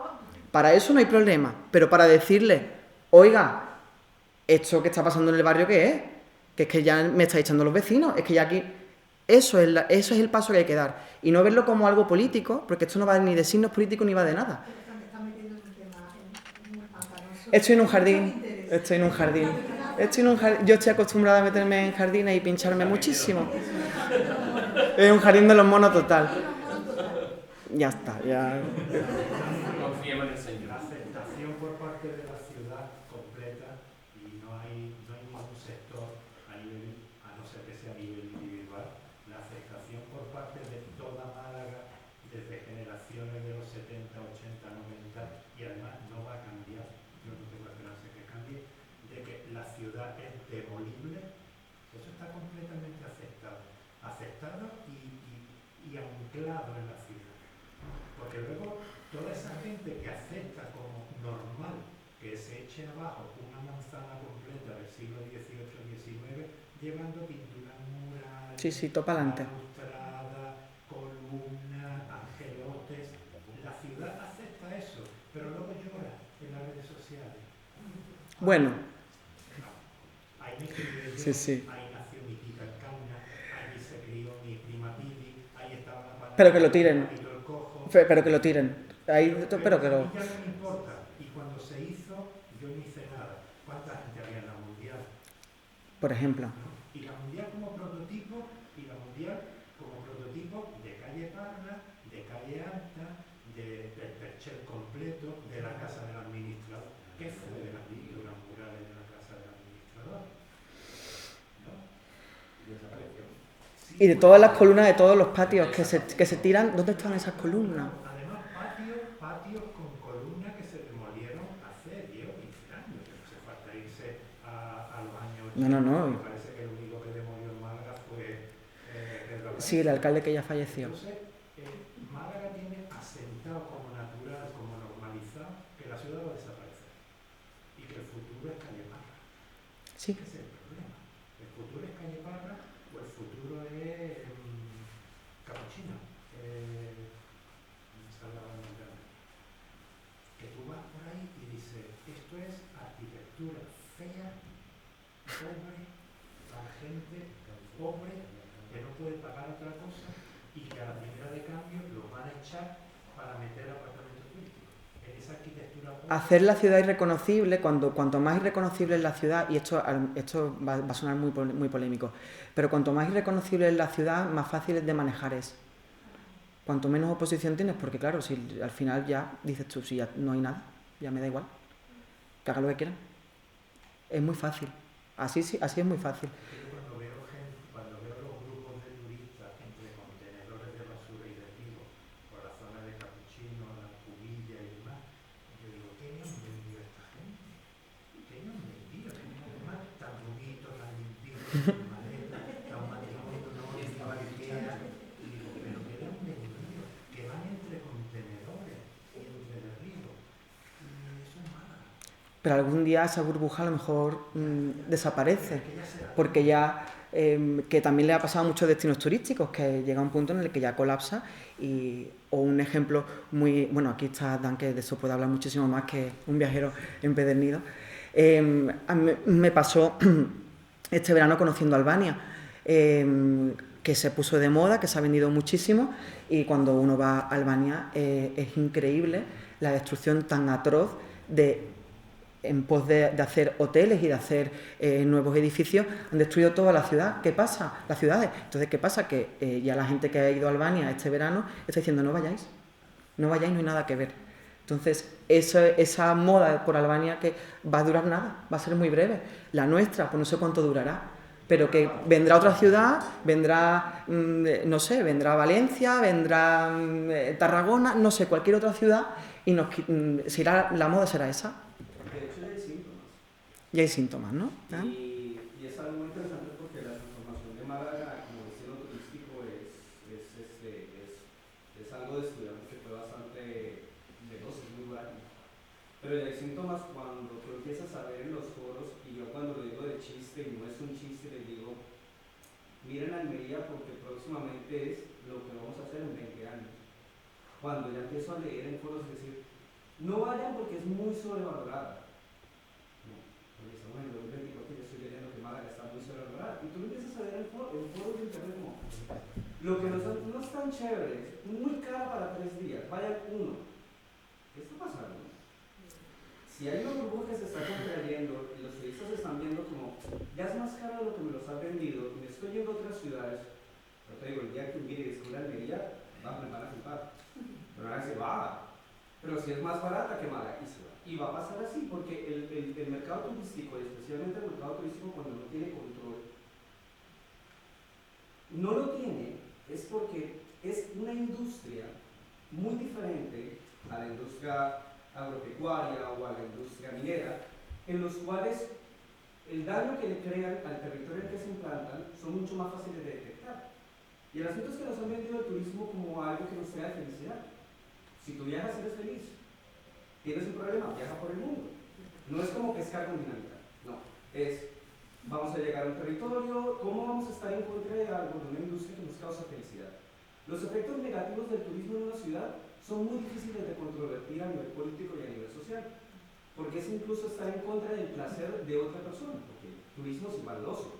Para eso no hay problema. Pero para decirle, oiga, esto que está pasando en el barrio, ¿qué es? Que es que ya me está echando los vecinos. Es que ya aquí... eso es el paso que hay que dar. Y no verlo como algo político, porque esto no va ni de signos políticos ni va de nada. Estoy en un jardín. Yo estoy acostumbrada a meterme en jardines y pincharme muchísimo. Es un jardín de los monos total. Ya está, ya. Confiemos en el Señor. La aceptación por parte de la ciudad completa, y no hay ningún sector a no ser que sea a nivel individual, la aceptación por parte de toda Málaga desde generaciones de los 70, 80, 90, y además no va a cambiar, yo no tengo esperanza de que cambie, de que la ciudad es demolible. Eso está completamente aceptado y anclado en la ciudad. Porque luego toda esa gente que acepta como normal que se eche abajo una manzana completa del siglo XVIII-XIX llevando pintura mural, Sí, todo para adelante. balustrada, columnas, angelotes. La ciudad acepta eso, pero luego llora en las redes sociales. Bueno. Ahí me crié yo, Sí. ahí nació mi tita Cauna, ahí se crió mi prima Pili, ahí estaba la palabra. Pero que lo tiren. Pero que lo tiren. Pero que lo... ya no me importa. Y cuando se hizo, yo no hice nada. ¿Cuánta gente había en la mundial? Por ejemplo. ¿No? Y la mundial como prototipo de calle Parra, de calle Alta, del Perchel completo, de la casa del administrador. ¿Qué fue de las pinturas murales de la casa del administrador? ¿No? Desapareció. Sí, Y de todas las columnas de todos los patios que se tiran, ¿dónde están esas columnas? Además, patios con columnas que se demolieron hace 10 o 15 años. Que no hace falta irse a los años 80. No. Me parece que el único que demolió en Málaga fue Pedro Alcalde. Sí, el alcalde que ya falleció. Entonces, Málaga tiene asentado como natural, como normalizado, que la ciudad va a desaparecer. Y que el futuro es calle Parra. Sí. Ese es el problema. El futuro es calle Parra o el futuro es Capuchino. Que tú vas por ahí y dices, esto es arquitectura fea, pobre, para gente pobre que no puede pagar otra cosa y que a la primera de cambio los van a echar para meter apartamentos turísticos. En esa arquitectura pobre. Hacer la ciudad irreconocible, cuanto más irreconocible es la ciudad, y esto va a sonar muy polémico, pero cuanto más irreconocible es la ciudad, más fácil es de manejar es. Cuanto menos oposición tienes, porque claro, si al final ya dices tú, si ya no hay nada, ya me da igual, que hagan lo que quieran. Es muy fácil, así es muy fácil. Cuando veo los grupos de turistas entre contenedores de basura y residuos por la zona de Capuchino, la Cubilla y demás, yo digo, ¿qué me han vendido esta gente? ¿Qué me han vendido? Además, tan bonitos, tan limpitos, tan maletas, tan matrimonio, no estaba Ikea. Y digo, ¿pero qué me han vendido? Que van entre contenedores y entre derribos. Y eso es malo. Pero algún día esa burbuja a lo mejor desaparece, porque ya, que también le ha pasado a muchos destinos turísticos, que llega un punto en el que ya colapsa, o un ejemplo muy, bueno, aquí está Dan, que de eso puede hablar muchísimo más que un viajero empedernido. A mí me pasó este verano conociendo Albania, que se puso de moda, que se ha vendido muchísimo, y cuando uno va a Albania es increíble la destrucción tan atroz en pos de hacer hoteles y de hacer nuevos edificios. Han destruido toda la ciudad. ¿Qué pasa? Las ciudades. Entonces, ¿qué pasa? Que ya la gente que ha ido a Albania este verano está diciendo no vayáis, no hay nada que ver. Entonces, esa moda por Albania que va a durar nada, va a ser muy breve. La nuestra, pues no sé cuánto durará, pero que vendrá otra ciudad, vendrá, no sé, vendrá Valencia, vendrá Tarragona, no sé, cualquier otra ciudad, y la moda será esa. De hecho, ya hay síntomas. Ya hay síntomas, ¿no? Y es algo muy interesante porque la transformación de Málaga como destino turístico es algo de estudiar mucho Pero ya hay síntomas cuando tú empiezas a ver en los foros, y yo cuando lo digo de chiste, y no es un chiste, les digo, miren a Almería porque próximamente es lo que vamos a hacer en 20 años. Cuando ya empiezo a leer en foros, es decir, no vayan porque es muy sobrevalorada. No, porque estamos en el 2024 y yo estoy leyendo que Málaga está muy sobrevalorada. Y tú empiezas a ver en foros de internet como, lo que no es tan chévere, es muy caro para 3 días, vayan uno. ¿Qué está pasando? Si hay una burbuja que se está contrayendo y los turistas están viendo como, ya es más caro de lo que me los han vendido y me estoy yendo a otras ciudades, pero te digo, el día que mire y descubra Almería, me van a flipar. Me van a decir, pero si es más barata que Málaga, y va a pasar así, porque el mercado turístico, y especialmente el mercado turístico cuando no tiene control, no lo tiene, es porque es una industria muy diferente a la industria agropecuaria o a la industria minera, en los cuales el daño que le crean al territorio en que se implantan son mucho más fáciles de detectar. Y el asunto es que nos han vendido el turismo como algo que nos trae felicidad. Si tú viajas eres feliz. ¿Tienes un problema? Viaja por el mundo. No es como pescar con dinamita. No. Es, vamos a llegar a un territorio, ¿cómo vamos a estar en contra de algo, de una industria que nos causa felicidad? Los efectos negativos del turismo en una ciudad son muy difíciles de controvertir a nivel político y a nivel social, porque es incluso estar en contra del placer de otra persona, porque el turismo es valioso,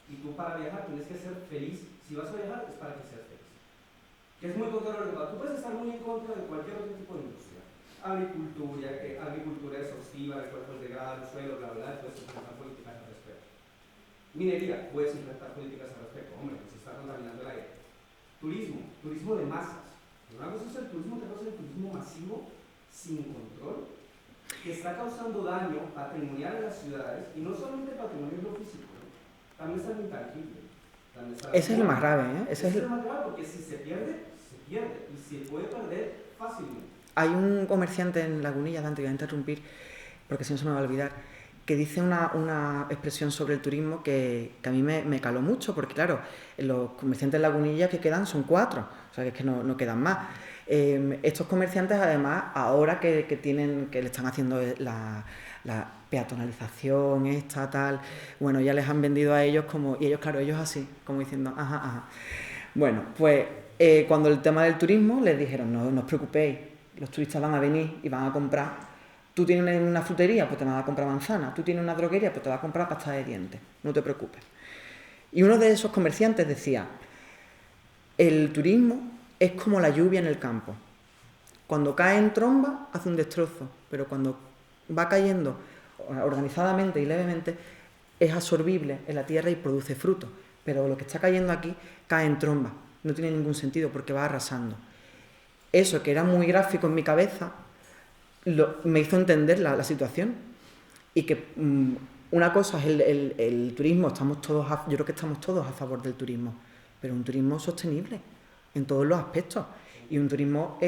y tú para viajar tienes que ser feliz. Si vas a viajar es para que seas feliz, que es muy contrario. Tú puedes estar muy en contra de cualquier otro tipo de industria, agricultura exhaustiva, de cuerpos de grado, suelo, bla, bla, puedes implementar políticas al respecto. Minería, puedes implementar políticas al respecto, hombre, pues está contaminando el aire. Turismo de masas. Una cosa es el turismo, otra cosa es el turismo masivo, sin control, que está causando daño patrimonial a las ciudades, y no solamente patrimonio físico, ¿no? También está lo intangible. Ese es lo más grave, ¿eh? Ese es lo más grave, porque si se pierde, y se puede perder fácilmente. Hay un comerciante en Lagunillas, Dante, voy a interrumpir, porque si no se me va a olvidar, que dice una expresión sobre el turismo que a mí me caló mucho, porque claro, los comerciantes de Lagunillas que quedan son 4, o sea que es que no quedan más. Estos comerciantes además, ahora que le están haciendo la peatonalización esta, tal, bueno, ya les han vendido a ellos como, y ellos, claro, ellos así, como diciendo, ajá. Bueno, pues cuando el tema del turismo les dijeron, no os preocupéis, los turistas van a venir y van a comprar. Tú tienes una frutería, pues te vas a comprar manzana. Tú tienes una droguería, pues te vas a comprar pasta de dientes. No te preocupes. Y uno de esos comerciantes decía, el turismo es como la lluvia en el campo. Cuando cae en tromba, hace un destrozo. Pero cuando va cayendo organizadamente y levemente, es absorbible en la tierra y produce fruto. Pero lo que está cayendo aquí cae en tromba. No tiene ningún sentido porque va arrasando. Eso, que era muy gráfico en mi cabeza, me hizo entender la situación. Y que una cosa es el turismo, yo creo que estamos todos a favor del turismo, pero un turismo sostenible en todos los aspectos y un turismo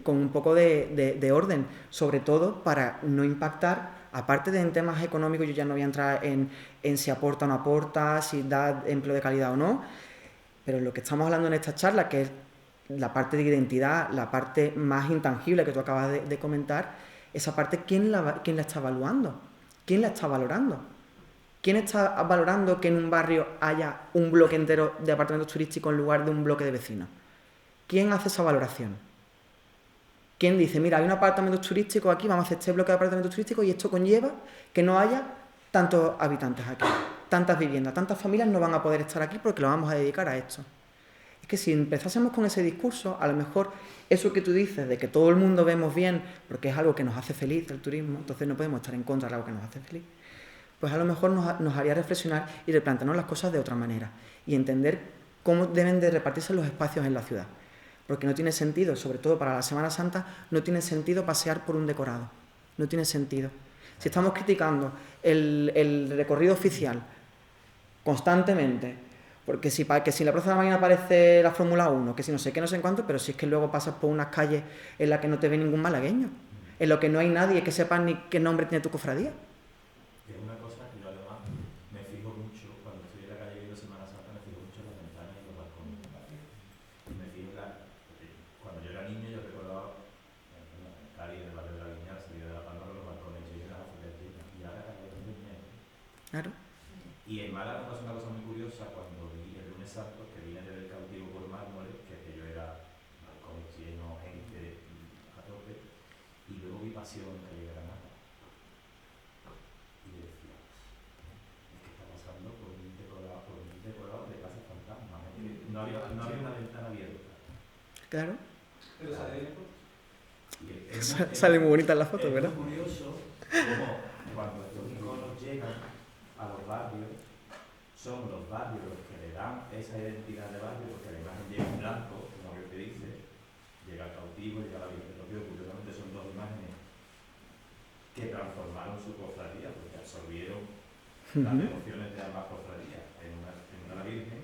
con un poco de orden, sobre todo para no impactar, aparte de en temas económicos. Yo ya no voy a entrar en si aporta o no aporta, si da empleo de calidad o no, pero lo que estamos hablando en esta charla, que es la parte de identidad, la parte más intangible que tú acabas de comentar, esa parte, ¿quién la está evaluando? ¿Quién la está valorando? ¿Quién está valorando que en un barrio haya un bloque entero de apartamentos turísticos en lugar de un bloque de vecinos? ¿Quién hace esa valoración? ¿Quién dice, mira, hay un apartamento turístico aquí, vamos a hacer este bloque de apartamentos turísticos y esto conlleva que no haya tantos habitantes aquí, tantas viviendas, tantas familias no van a poder estar aquí porque lo vamos a dedicar a esto? Es que si empezásemos con ese discurso, a lo mejor eso que tú dices de que todo el mundo vemos bien porque es algo que nos hace feliz el turismo, entonces no podemos estar en contra de algo que nos hace feliz, pues a lo mejor nos haría reflexionar y replantearnos las cosas de otra manera y entender cómo deben de repartirse los espacios en la ciudad. Porque no tiene sentido, sobre todo para la Semana Santa, no tiene sentido pasear por un decorado. No tiene sentido. Si estamos criticando el recorrido oficial constantemente, porque si en la Plaza de la Marina aparece la Fórmula 1, que si no sé qué, no sé en cuánto, pero si es que luego pasas por unas calles en las que no te ve ningún malagueño, en lo que no hay nadie que sepa ni qué nombre tiene tu cofradía. Es una cosa que yo además me fijo mucho, cuando estoy en la calle viendo Semana Santa, me fijo mucho en las ventanas y los balcones del barrio. Me fijo porque cuando yo era niño yo recordaba en Cali, en el barrio de la Viña, salida de la Palma, los balcones Claro. Y en Málaga me pasó una cosa muy curiosa cuando vi el lunes santo, que vine del cautivo por mármoles, que aquello era balcón lleno, gente a tope, y luego vi Pasión en calle Granada. Y decía, es que está pasando por un decorado de casas fantasmas. No había una ventana abierta. Claro. Pero sale bien, pues. Sale muy bonita en la foto, ¿verdad? Es muy curioso cómo cuando estos iconos llegan a los barrios, son los barrios los que le dan esa identidad de barrio, porque la imagen llega en blanco, como que te dice, llega al cautivo, llega a la Virgen de los Ríos, curiosamente son dos imágenes que transformaron su cofradía, porque absorbieron las devociones de ambas cofradías, en una la Virgen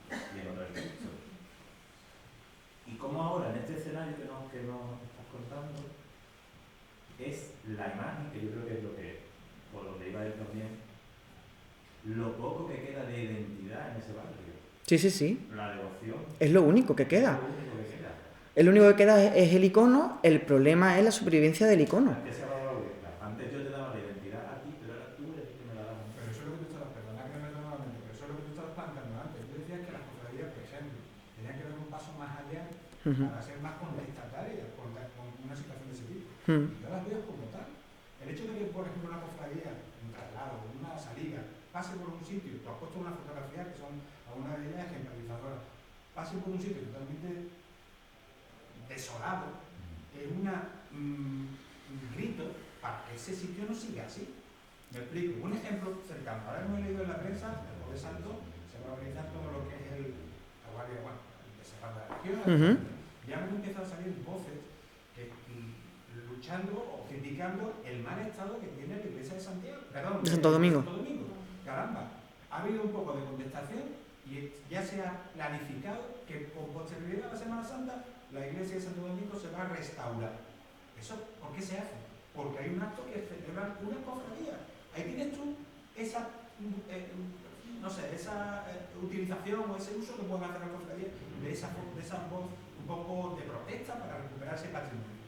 y en otra el Cristo. Y como ahora, en este escenario que nos estás contando, es la imagen, que yo creo que es lo que, por donde iba él también, lo poco que queda de identidad en ese barrio. Sí, sí, sí. La devoción. Es lo único que Es queda. lo único que queda. El único que queda es el icono, el problema es la supervivencia del icono. Antes se ha dado la vuelta. Antes yo te daba la identidad a ti, pero ahora tú eres el que me la das. Pero eso es lo que tú estabas, perdona que me meto nuevamente, pero eso es lo que tú estabas planteando antes. Tú decías que las cofradías, por ejemplo, tenían que dar un paso más allá para ser más contestatarias con una situación de ese tipo. Yo las veo como tal. El hecho de que, por ejemplo, una cofradía, un traslado, una salida, pase por un sitio, tú has puesto una fotografía que son algunas de ellas ejemplarizadoras, pase por un sitio totalmente desolado, es un grito para que ese sitio no siga así. Me explico. Un ejemplo cercano. Ahora hemos leído en la prensa, el Jueves Santo, se va a organizar todo lo que es la Guardia, el Desembarco de la Región. Ya han empezado a salir voces que luchando o criticando el mal estado que tiene la iglesia de Santiago, perdón, de Santo Domingo. Caramba, ha habido un poco de contestación y ya se ha planificado que con posterioridad a la Semana Santa la iglesia de Santo Domingo se va a restaurar. ¿Eso por qué se hace? Porque hay un acto que celebra una cofradía. Ahí tienes tú esa, esa utilización o ese uso que pueden hacer las cofradías de esa voz un poco de protesta para recuperar ese patrimonio.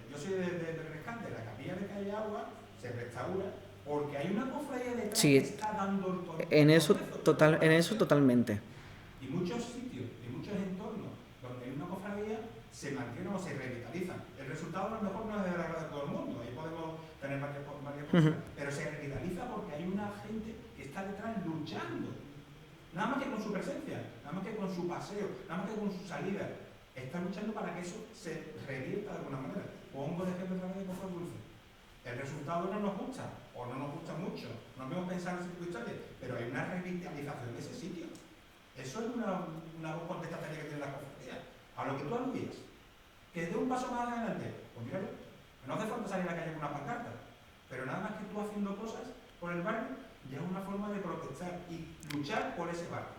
Yo soy de rescate, la capilla de Calle Agua se restaura porque hay una cofradía detrás que está dando el tono. En eso totalmente. Y muchos sitios, y muchos entornos donde hay una cofradía se mantienen o se revitalizan. El resultado a lo mejor no es de la agrado de todo el mundo, ahí podemos tener varias cosas, pero se revitaliza porque hay una gente que está detrás luchando. Nada más que con su presencia, nada más que con su paseo, nada más que con su salida. Está luchando para que eso se revierta de alguna manera. Pongo el ejemplo otra vez de Cofre Dulce. El resultado no nos gusta, o no nos gusta mucho, no hemos pensado en ese tipo de historia, pero hay una revitalización de ese sitio. Eso es una voz contestataria que tiene la cofradía. A lo que tú aludías, que dé un paso más adelante, pues míralo, no hace falta salir a la calle con una pancarta, pero nada más que tú haciendo cosas por el barrio, ya es una forma de protestar y luchar por ese barrio.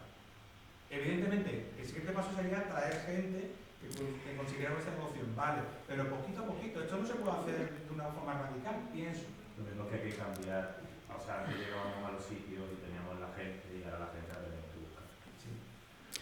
Evidentemente, el siguiente paso sería traer gente que considera esa devoción, vale, pero poquito a poquito, esto no se puede hacer de una forma radical, pienso. Entonces lo que hay que cambiar, o sea, antes llegábamos a los sitios y teníamos la gente y ahora la gente la tenemos que buscar. Sí.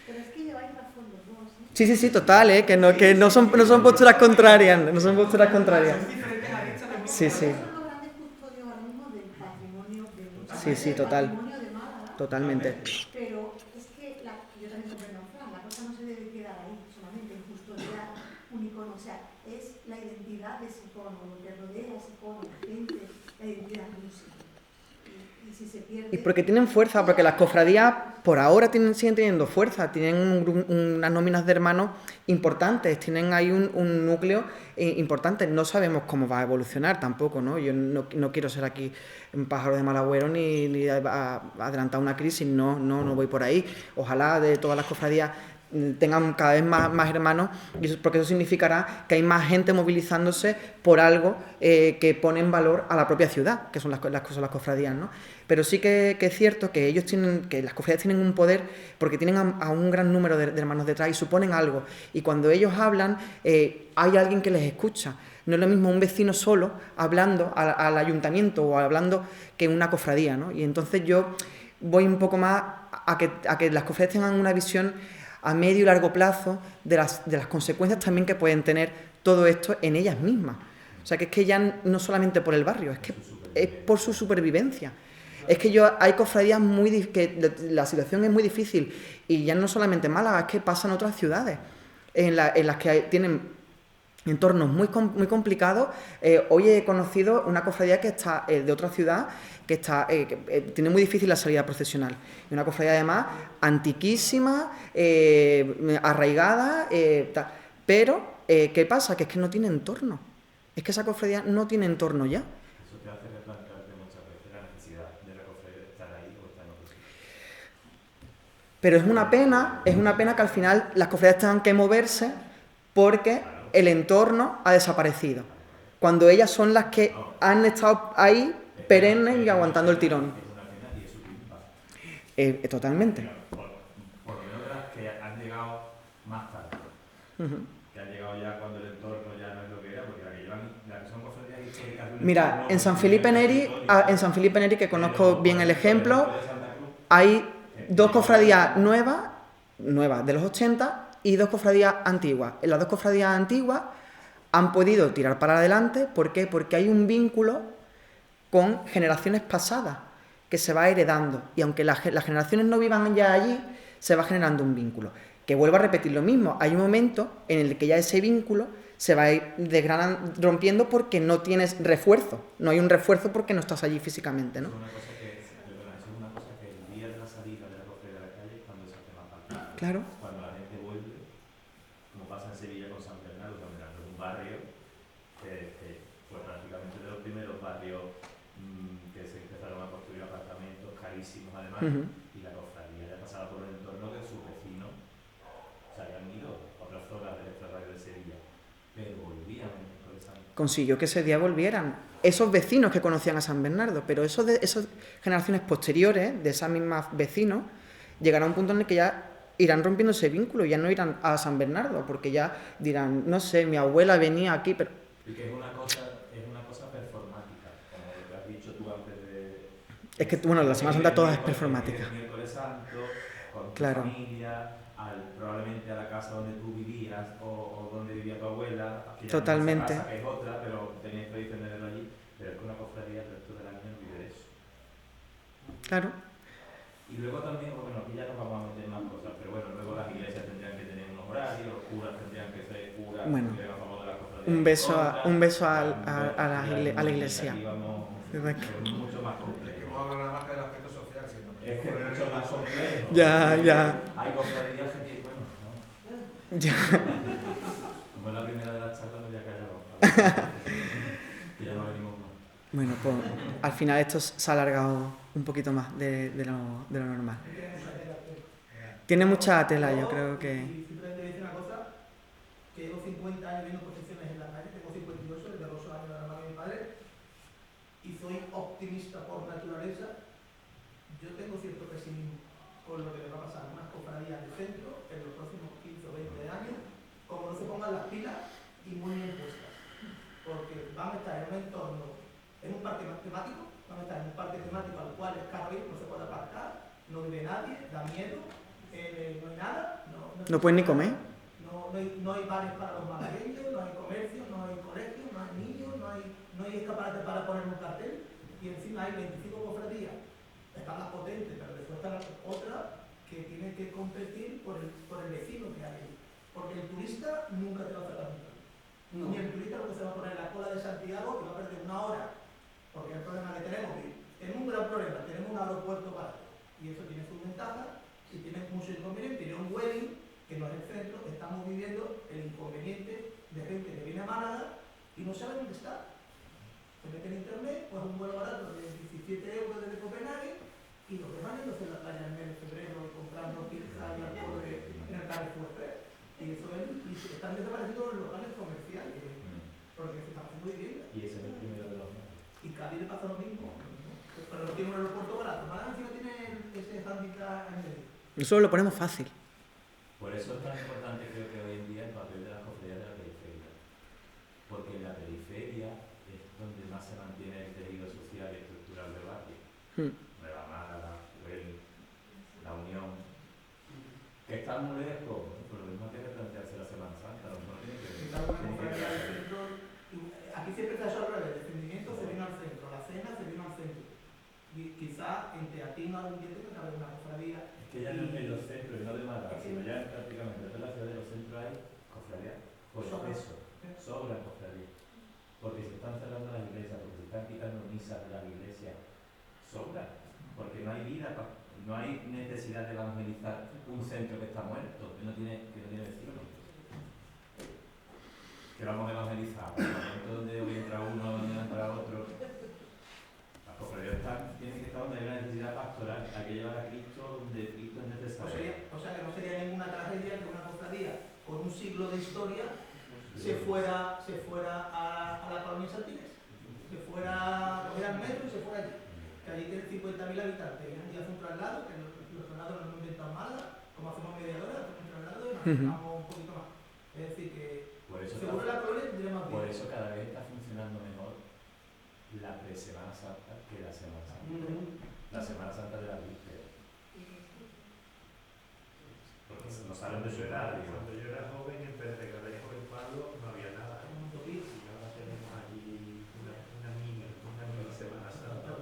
Pero es que lleváis razón los dos, ¿eh? Sí, total, que no son posturas contrarias, no son posturas contrarias. Son diferentes aristas del mismo Sí, sí. Son los grandes custodios ahora mismo del patrimonio de Sí, total. del patrimonio de Málaga. Totalmente. Pero es que yo también comprendo a Fran, la cosa no se debe quedar ahí solamente en custodiar un icono, o sea, es la identidad de ese icono, lo que rodea ese icono, la gente, la identidad de un sitio. Y si se pierde... Y porque tienen fuerza, porque las cofradías por ahora siguen teniendo fuerza, tienen unas nóminas de hermanos importantes, tienen ahí un núcleo importante. No sabemos cómo va a evolucionar tampoco, ¿no? Yo no quiero ser aquí un pájaro de mal agüero ni adelantar una crisis, no voy por ahí. Ojalá de todas las cofradías tengan cada vez más hermanos, porque eso significará que hay más gente movilizándose por algo que pone en valor a la propia ciudad, que son las cofradías, ¿no? Pero sí que es cierto que las cofradías tienen un poder porque tienen a un gran número de hermanos detrás y suponen algo, y cuando ellos hablan hay alguien que les escucha. No es lo mismo un vecino solo hablando al ayuntamiento o hablando que una cofradía, ¿no? Y entonces yo voy un poco más a que las cofradías tengan una visión a medio y largo plazo de las consecuencias también que pueden tener todo esto en ellas mismas. O sea, que es que ya no solamente por el barrio, es que es por su supervivencia. Es que hay cofradías que la situación es muy difícil, y ya no solamente en Málaga, es que pasa en otras ciudades, en las que tienen entornos muy complicados. Hoy he conocido una cofradía que está de otra ciudad, que tiene muy difícil la salida procesional. Una cofradía además antiquísima, arraigada, pero ¿qué pasa? Que es que no tiene entorno. Es que esa cofradía no tiene entorno ya. Eso te hace replantearte muchas veces la necesidad de la cofradía de estar ahí o estar en otro sitio. Pero es una pena que al final las cofradías tengan que moverse porque el entorno ha desaparecido, cuando ellas son las que han estado ahí perennes y aguantando el tirón. Es una pena y es un impacto. Totalmente. Por lo menos de las que han llegado más tarde. Que han llegado ya cuando el entorno ya no es lo que era, porque las que son cofradías históricas. Mira, en San Felipe Neri, que conozco bien el ejemplo, hay 2 cofradías nuevas de los 80 y 2 cofradías antiguas. En las 2 cofradías antiguas han podido tirar para adelante. ¿Por qué? Porque hay un vínculo con generaciones pasadas que se va heredando, y aunque las generaciones no vivan ya allí, se va generando un vínculo. Que vuelvo a repetir lo mismo, hay un momento en el que ya ese vínculo se va a ir rompiendo porque no tienes refuerzo, no hay un refuerzo porque no estás allí físicamente, ¿no? Eso es una cosa que el día de la salida de la cofradía de la calle es cuando se hace más palpable. Claro. Cuando la gente vuelve, como pasa en Sevilla con San Bernardo. San Bernardo es un barrio que fue prácticamente de los primeros barrios que se empezaron a construir apartamentos carísimos además, y la cofradía ya pasaba por el entorno de sus vecinos, se habían ido a otras zonas del extrarradio de Sevilla, pero volvían en el miércoles santo. Consiguió que ese día volvieran esos vecinos que conocían a San Bernardo, pero esas generaciones posteriores de esos mismos vecinos llegará a un punto en el que ya irán rompiendo ese vínculo, ya no irán a San Bernardo, porque ya dirán, no sé, mi abuela venía aquí, pero... Y que es una cosa performática, como lo que has dicho tú antes de... Es que, bueno, la Semana Santa toda es performática. El miércoles santo, con tu Claro. familia, probablemente a la casa donde tú vivías o donde vivía tu abuela, que ya Totalmente. no es esa casa, que es otra, pero tenías tradición de verlo allí, pero es que una cofradía el resto del año no vive de eso. Claro. Y luego también, bueno, aquí ya nos vamos a meter más cosas, pero bueno, luego las iglesias tendrían que tener unos horarios, los curas tendrían que ser curas, Bueno, que a favor de las cofradías. un beso a la iglesia. Aquí vamos, es mucho más complejo. Hemos hablado nada más que del aspecto social, sino Es que es mucho más complejo. Ya. Hay cofradías que tienen, bueno, ¿no? Ya. Como es la primera de las charlas, me voy a callar. Que ya no venimos más. Bueno, pues al final esto se ha alargado un poquito más de lo normal. Tiene mucha tela, yo creo que... Y simplemente decir una cosa, que llevo 50 años viendo procesiones en la calle, tengo 58, desde los años de la mano de mi padre, y soy optimista por naturaleza. Yo tengo cierto pesimismo con lo que le va a pasar a unas cofradías del centro en los próximos 15 o 20 años, como no se pongan las pilas y muy bien puestas. Porque van a estar en un entorno, en un parque temático, van a estar en un parque temático al cual es caro ir, no se puede aparcar, no vive nadie, da miedo, no hay nada. No pueden ni comer. No hay bares para los malagueños, no hay comercio, no hay colegios, no hay niños, no hay escaparate para poner un cartel, y encima hay 25 cofradías. Están las potentes, pero después están otras que tienen que competir por el vecino que hay. Porque el turista nunca te va a sacar nunca. Ni el turista lo que se va a poner en la cola de Santiago, que va a perder una hora. Porque el problema que tenemos, tenemos un gran problema, tenemos un aeropuerto barato. Y eso tiene sus ventajas y tiene muchos inconvenientes. Y en un wedding, que no es el centro, estamos viviendo el inconveniente de gente que viene a Málaga y no sabe dónde está. Se mete en internet, pues un vuelo barato de 17 euros desde Copenhague, y los demás yéndose a la playa en el mes de febrero comprando pizza y alcohol en el Carrefour. Y eso es, y están desapareciendo los locales comerciales, porque se están haciendo viviendas. Y ese es el primero de los medios. Y Cádiz le pasa lo mismo, pero no tiene un aeropuerto barato. Málaga encima tiene ese handicap en medio. Nosotros lo ponemos fácil. Por eso es tan importante, creo que hoy en día, el papel de las cofradías de la periferia. Porque en la periferia es donde más se mantiene el tejido social y estructural del barrio. Nueva Málaga, Teruel, La Unión. Que están muy lejos, pero lo mismo tiene que plantearse la Semana Santa. Lo mismo tiene que Aquí siempre está eso al revés, el descendimiento se vino al centro, la cena se vino al centro. Y quizás en Teatín ahora entiendo que cabe una cofradía. Es que ya no en los centros, y no de Málaga, sino ya prácticamente en toda la ciudad de los centros hay cofradías por exceso, sobran cofradías. Porque se están cerrando las iglesias, porque se están quitando misas de las iglesias, sobran. Porque no hay vida, no hay necesidad de evangelizar un centro que está muerto, que no tiene vecinos. Que vamos a evangelizar, en el momento donde hoy entra uno, donde entra otro. Las cofradías tienen que estar donde hay una necesidad pastoral, hay que llevar a Cristo donde Cristo es necesario. O sea que no sería ninguna tragedia que una cofradía con un siglo de historia se fuera a la colonia Santines, se fuera a coger al metro y se fuera allí. Que allí tiene 50.000 habitantes y hace un traslado, que los traslados los hemos inventado en Málaga, como hacemos media hora, hacemos un traslado y nos acercamos un poquito más. Es decir, que seguro la colonia tendría más Por vida. eso cada vez está funcionando mejor la pre-Semana Santa que la Semana Santa. La Semana Santa de la víspera. Porque no salen de su edad. Cuando yo era joven en Pérez de Cabello por el Pablo no había nada. Y ahora tenemos allí una mini Semana Santa.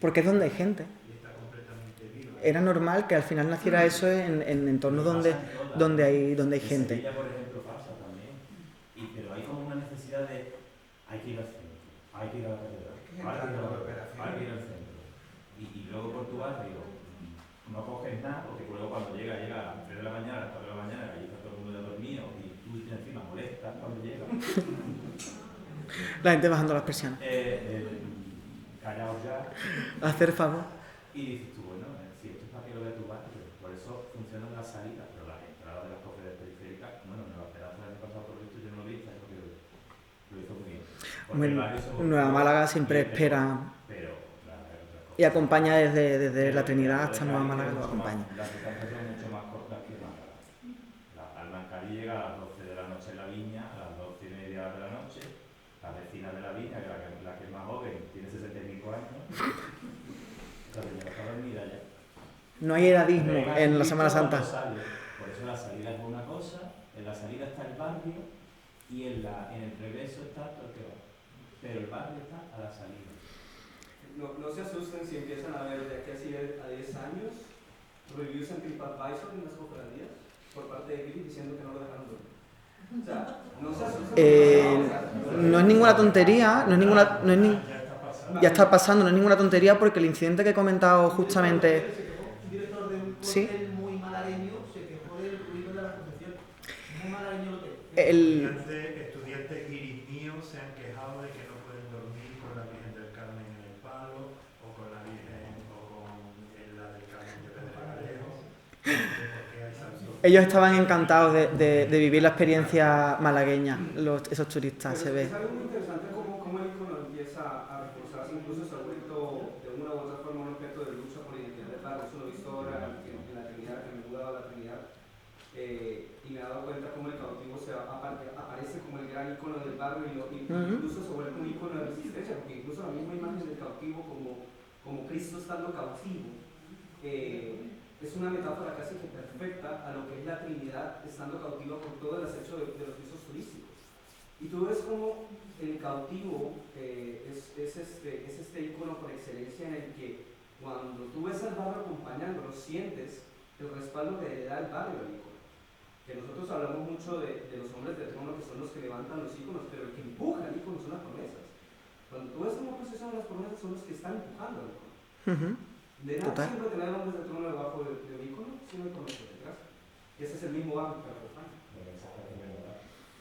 Porque es donde hay gente. Y está completamente viva. Era normal que al final naciera eso en entornos donde hay En gente. Sevilla, por ejemplo, pasa también. Pero hay como una necesidad de hay que ir al centro, hay que ir a la catedral, hay que ir al centro. Y luego por tu barrio no coges nada, porque luego cuando llega a las 3 de la mañana, a las 4 de la mañana, allí está todo el mundo ya dormido y tú encima molestas cuando llega. La gente bajando las persianas. Callaos ya. Hacer favor. Y dices tú, bueno, si esto es para que lo vea tu barrio, por eso funcionan las salidas, pero las entradas de las cofradías periféricas, bueno, Nueva Esperanza el año pasado por lo visto yo no lo vi, pero creo que lo hizo muy bien. Porque Bueno, el barrio se volvió Nueva Málaga siempre bien, espera pero las y acompaña desde la Trinidad hasta Nueva Málaga, lo acompaña. Las distancias son mucho más cortas que Málaga. La Almancarí llega a las 12 de la noche en la viña, a las 12:30 de la noche, la vecina de la viña, que la que es más joven, tiene 65 años, la señora está dormida ya. No hay edadismo en la Semana Santa. Por eso la salida es una cosa, en la salida está el barrio y en el regreso está todo el que va. Pero el barrio está a la salida. No se asusten si empiezan a ver de aquí a 10 años reviews en TripAdvisor en las cofradías por parte de Billy diciendo que no lo dejaron dormir. O sea, no se asusten. No es ninguna tontería, ya está pasando, no es ninguna tontería porque el incidente que he comentado justamente. Un director de un Sí. hotel muy malagueño se quejó del ruido de la procesión. Muy malagueño lo que Estudiantes guiriníos se han quejado de que no pueden dormir con la Virgen del Carmen en el Palo o con la Virgen o con la del Carmen de Pedregalejo. Porque hay santos. Ellos estaban encantados de vivir la experiencia malagueña, esos turistas, se ve. Es algo muy interesante cómo el icono empieza a reforzarse, incluso se ha vuelto de una u otra forma un objeto de lucha por la identidad del barrio. Eso lo he visto ahora en la Trinidad, que me he mudado a la Trinidad, y me he dado cuenta cómo el cautivo aparece como el gran icono del barrio y incluso se vuelve un icono de resistencia, porque incluso la misma imagen del cautivo como Cristo estando cautivo es una metáfora casi que perfecta a lo que es la Trinidad estando cautiva por todo el acecho de los pisos turísticos. Y tú ves como el cautivo es este icono por excelencia en el que cuando tú ves al barrio acompañándolo, sientes el respaldo que le da el barrio al icono. Que nosotros hablamos mucho de los hombres de trono que son los que levantan los iconos, pero el que empuja el icono son las promesas. Cuando tú ves una procesión de las promesas son los que están empujando al icono. De nada siempre tener hombres de trono debajo de un icono, sino el conocer detrás. Y ese es el mismo ámbito que acompaña.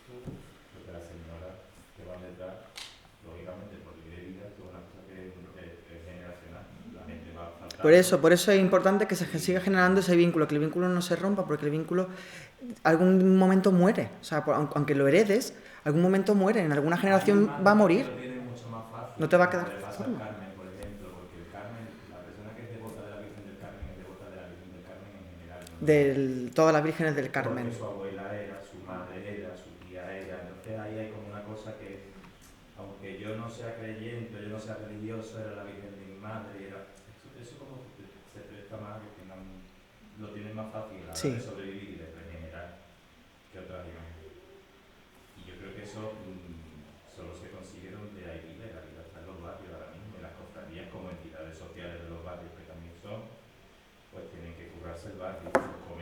Porque la señora que va detrás, lógicamente, porque vive vida, es una cosa que es generacional. La gente va a faltar. Por eso es importante que se siga generando ese vínculo, que el vínculo no se rompa, porque el vínculo algún momento muere. O sea, aunque lo heredes, algún momento muere, en alguna generación va a morir. No te va a quedar forma. Carmen, por ejemplo, porque el Carmen, la persona que es devota de la Virgen del Carmen es devota de la Virgen del Carmen en general. ¿No? De todas las vírgenes del Carmen. Porque su abuela era, su madre era, su tía era. Entonces ahí hay como una cosa que, aunque yo no sea creyente, yo no sea religioso, era la Virgen de mi madre. Eso como se presta más, que lo tienen más fácil a la hora de sobrevivir y de regenerar que otras imágenes. Y yo creo que eso solo se consiguieron de ahí, de la vida está en los barrios ahora mismo, y las cofradías como entidades sociales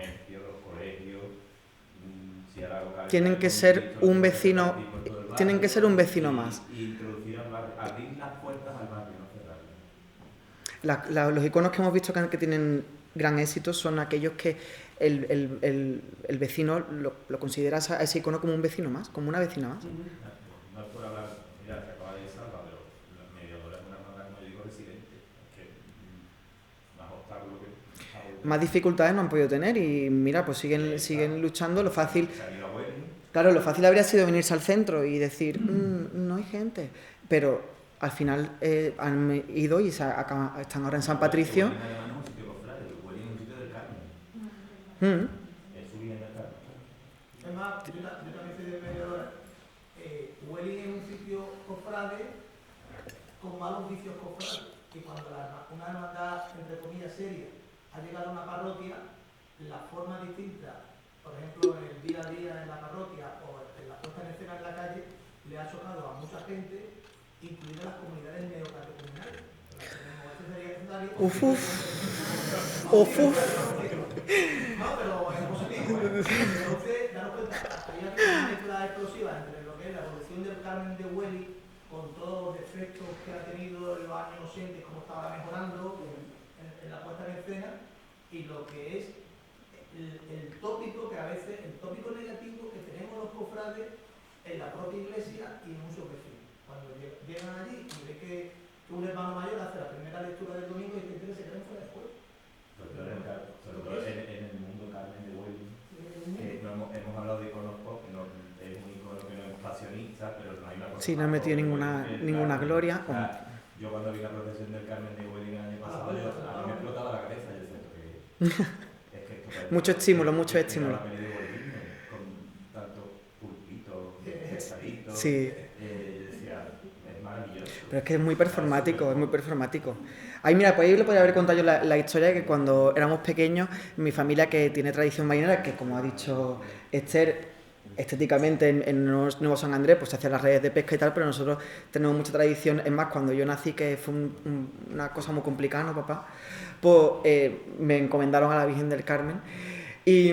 comercios, los colegios, si ahora locales, Tienen que ser un vecino, tienen que ser un vecino más. Y introducir al barrio, abrir las puertas al barrio, no cerrarlas. Los iconos que hemos visto que tienen gran éxito son aquellos que el vecino lo considera a ese icono como un vecino más, como una vecina más. No es por hablar, mira, que acaba de Salva, pero los mediadores es una hermandad, como yo digo, residente. Es que más obstáculos que... Más dificultades no han podido tener y mira, pues siguen luchando. Lo fácil, claro, lo fácil habría sido venirse al centro y decir, no hay gente, pero al final han ido y están ahora en San Patricio. Es más, yo también soy de mediadora. Welling es un sitio cofrade con malos vicios cofrades. Y cuando una hermandad, entre comillas, seria, ha llegado a una parroquia, la forma distinta, por ejemplo, en el día a día en la parroquia o en la puesta en escena en la calle, le ha chocado a mucha gente, incluidas las comunidades neocatecumenales. No, pero es positivo. Entonces, daros cuenta, hay una mezcla explosiva entre lo que es la evolución del Carmen de Welling, con todos los defectos que ha tenido en los años 80, cómo estaba mejorando en la puesta en escena, y lo que es el tópico que a veces, el tópico negativo que tenemos los cofrades en la propia iglesia y en muchos vecinos. Cuando llegan allí y ven que un hermano mayor hace la primera lectura del domingo y que se creen fuera de juego. Sobre todo en el mundo Carmen de Welling, hemos hablado de iconos pop, que no, es un icono que no es pasionista, pero no hay una cosa. Sí, no ha metido ninguna gloria. O sea, yo cuando vi la procesión del Carmen de Welling el año pasado, a mí me explotaba la cabeza. Yo siento que es que esto mucho estímulo, mucho estímulo. La peli de Welling, con tanto pulpito, pesaditos, Sí. Decía, es maravilloso. Pero es que es muy performático, es muy performático. Ahí mira, pues ahí le podría haber contado yo la historia de que cuando éramos pequeños, mi familia que tiene tradición marinera, que como ha dicho Esther, estéticamente en Nuevo San Andrés pues se hacían las redes de pesca y tal, pero nosotros tenemos mucha tradición. Es más, cuando yo nací, que fue una cosa muy complicada, ¿no, papá? Pues me encomendaron a la Virgen del Carmen y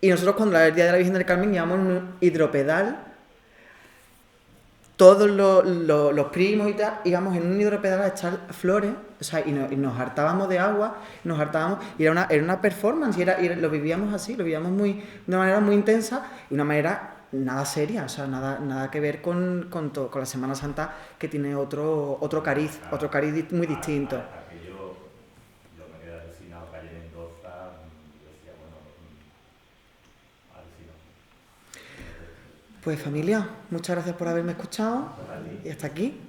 nosotros cuando era el día de la Virgen del Carmen llevamos un hidropedal. Todos los primos y tal, íbamos en un hidropedal a echar flores, o sea, y nos hartábamos de agua, y era una performance, y lo vivíamos así, lo vivíamos de una manera muy intensa y una manera nada seria, o sea, nada que ver con la Semana Santa, que tiene otro cariz muy distinto. Yo me quedé alucinado, calle Mendoza, yo decía, bueno, alucinado. Pues familia, muchas gracias por haberme escuchado y hasta aquí.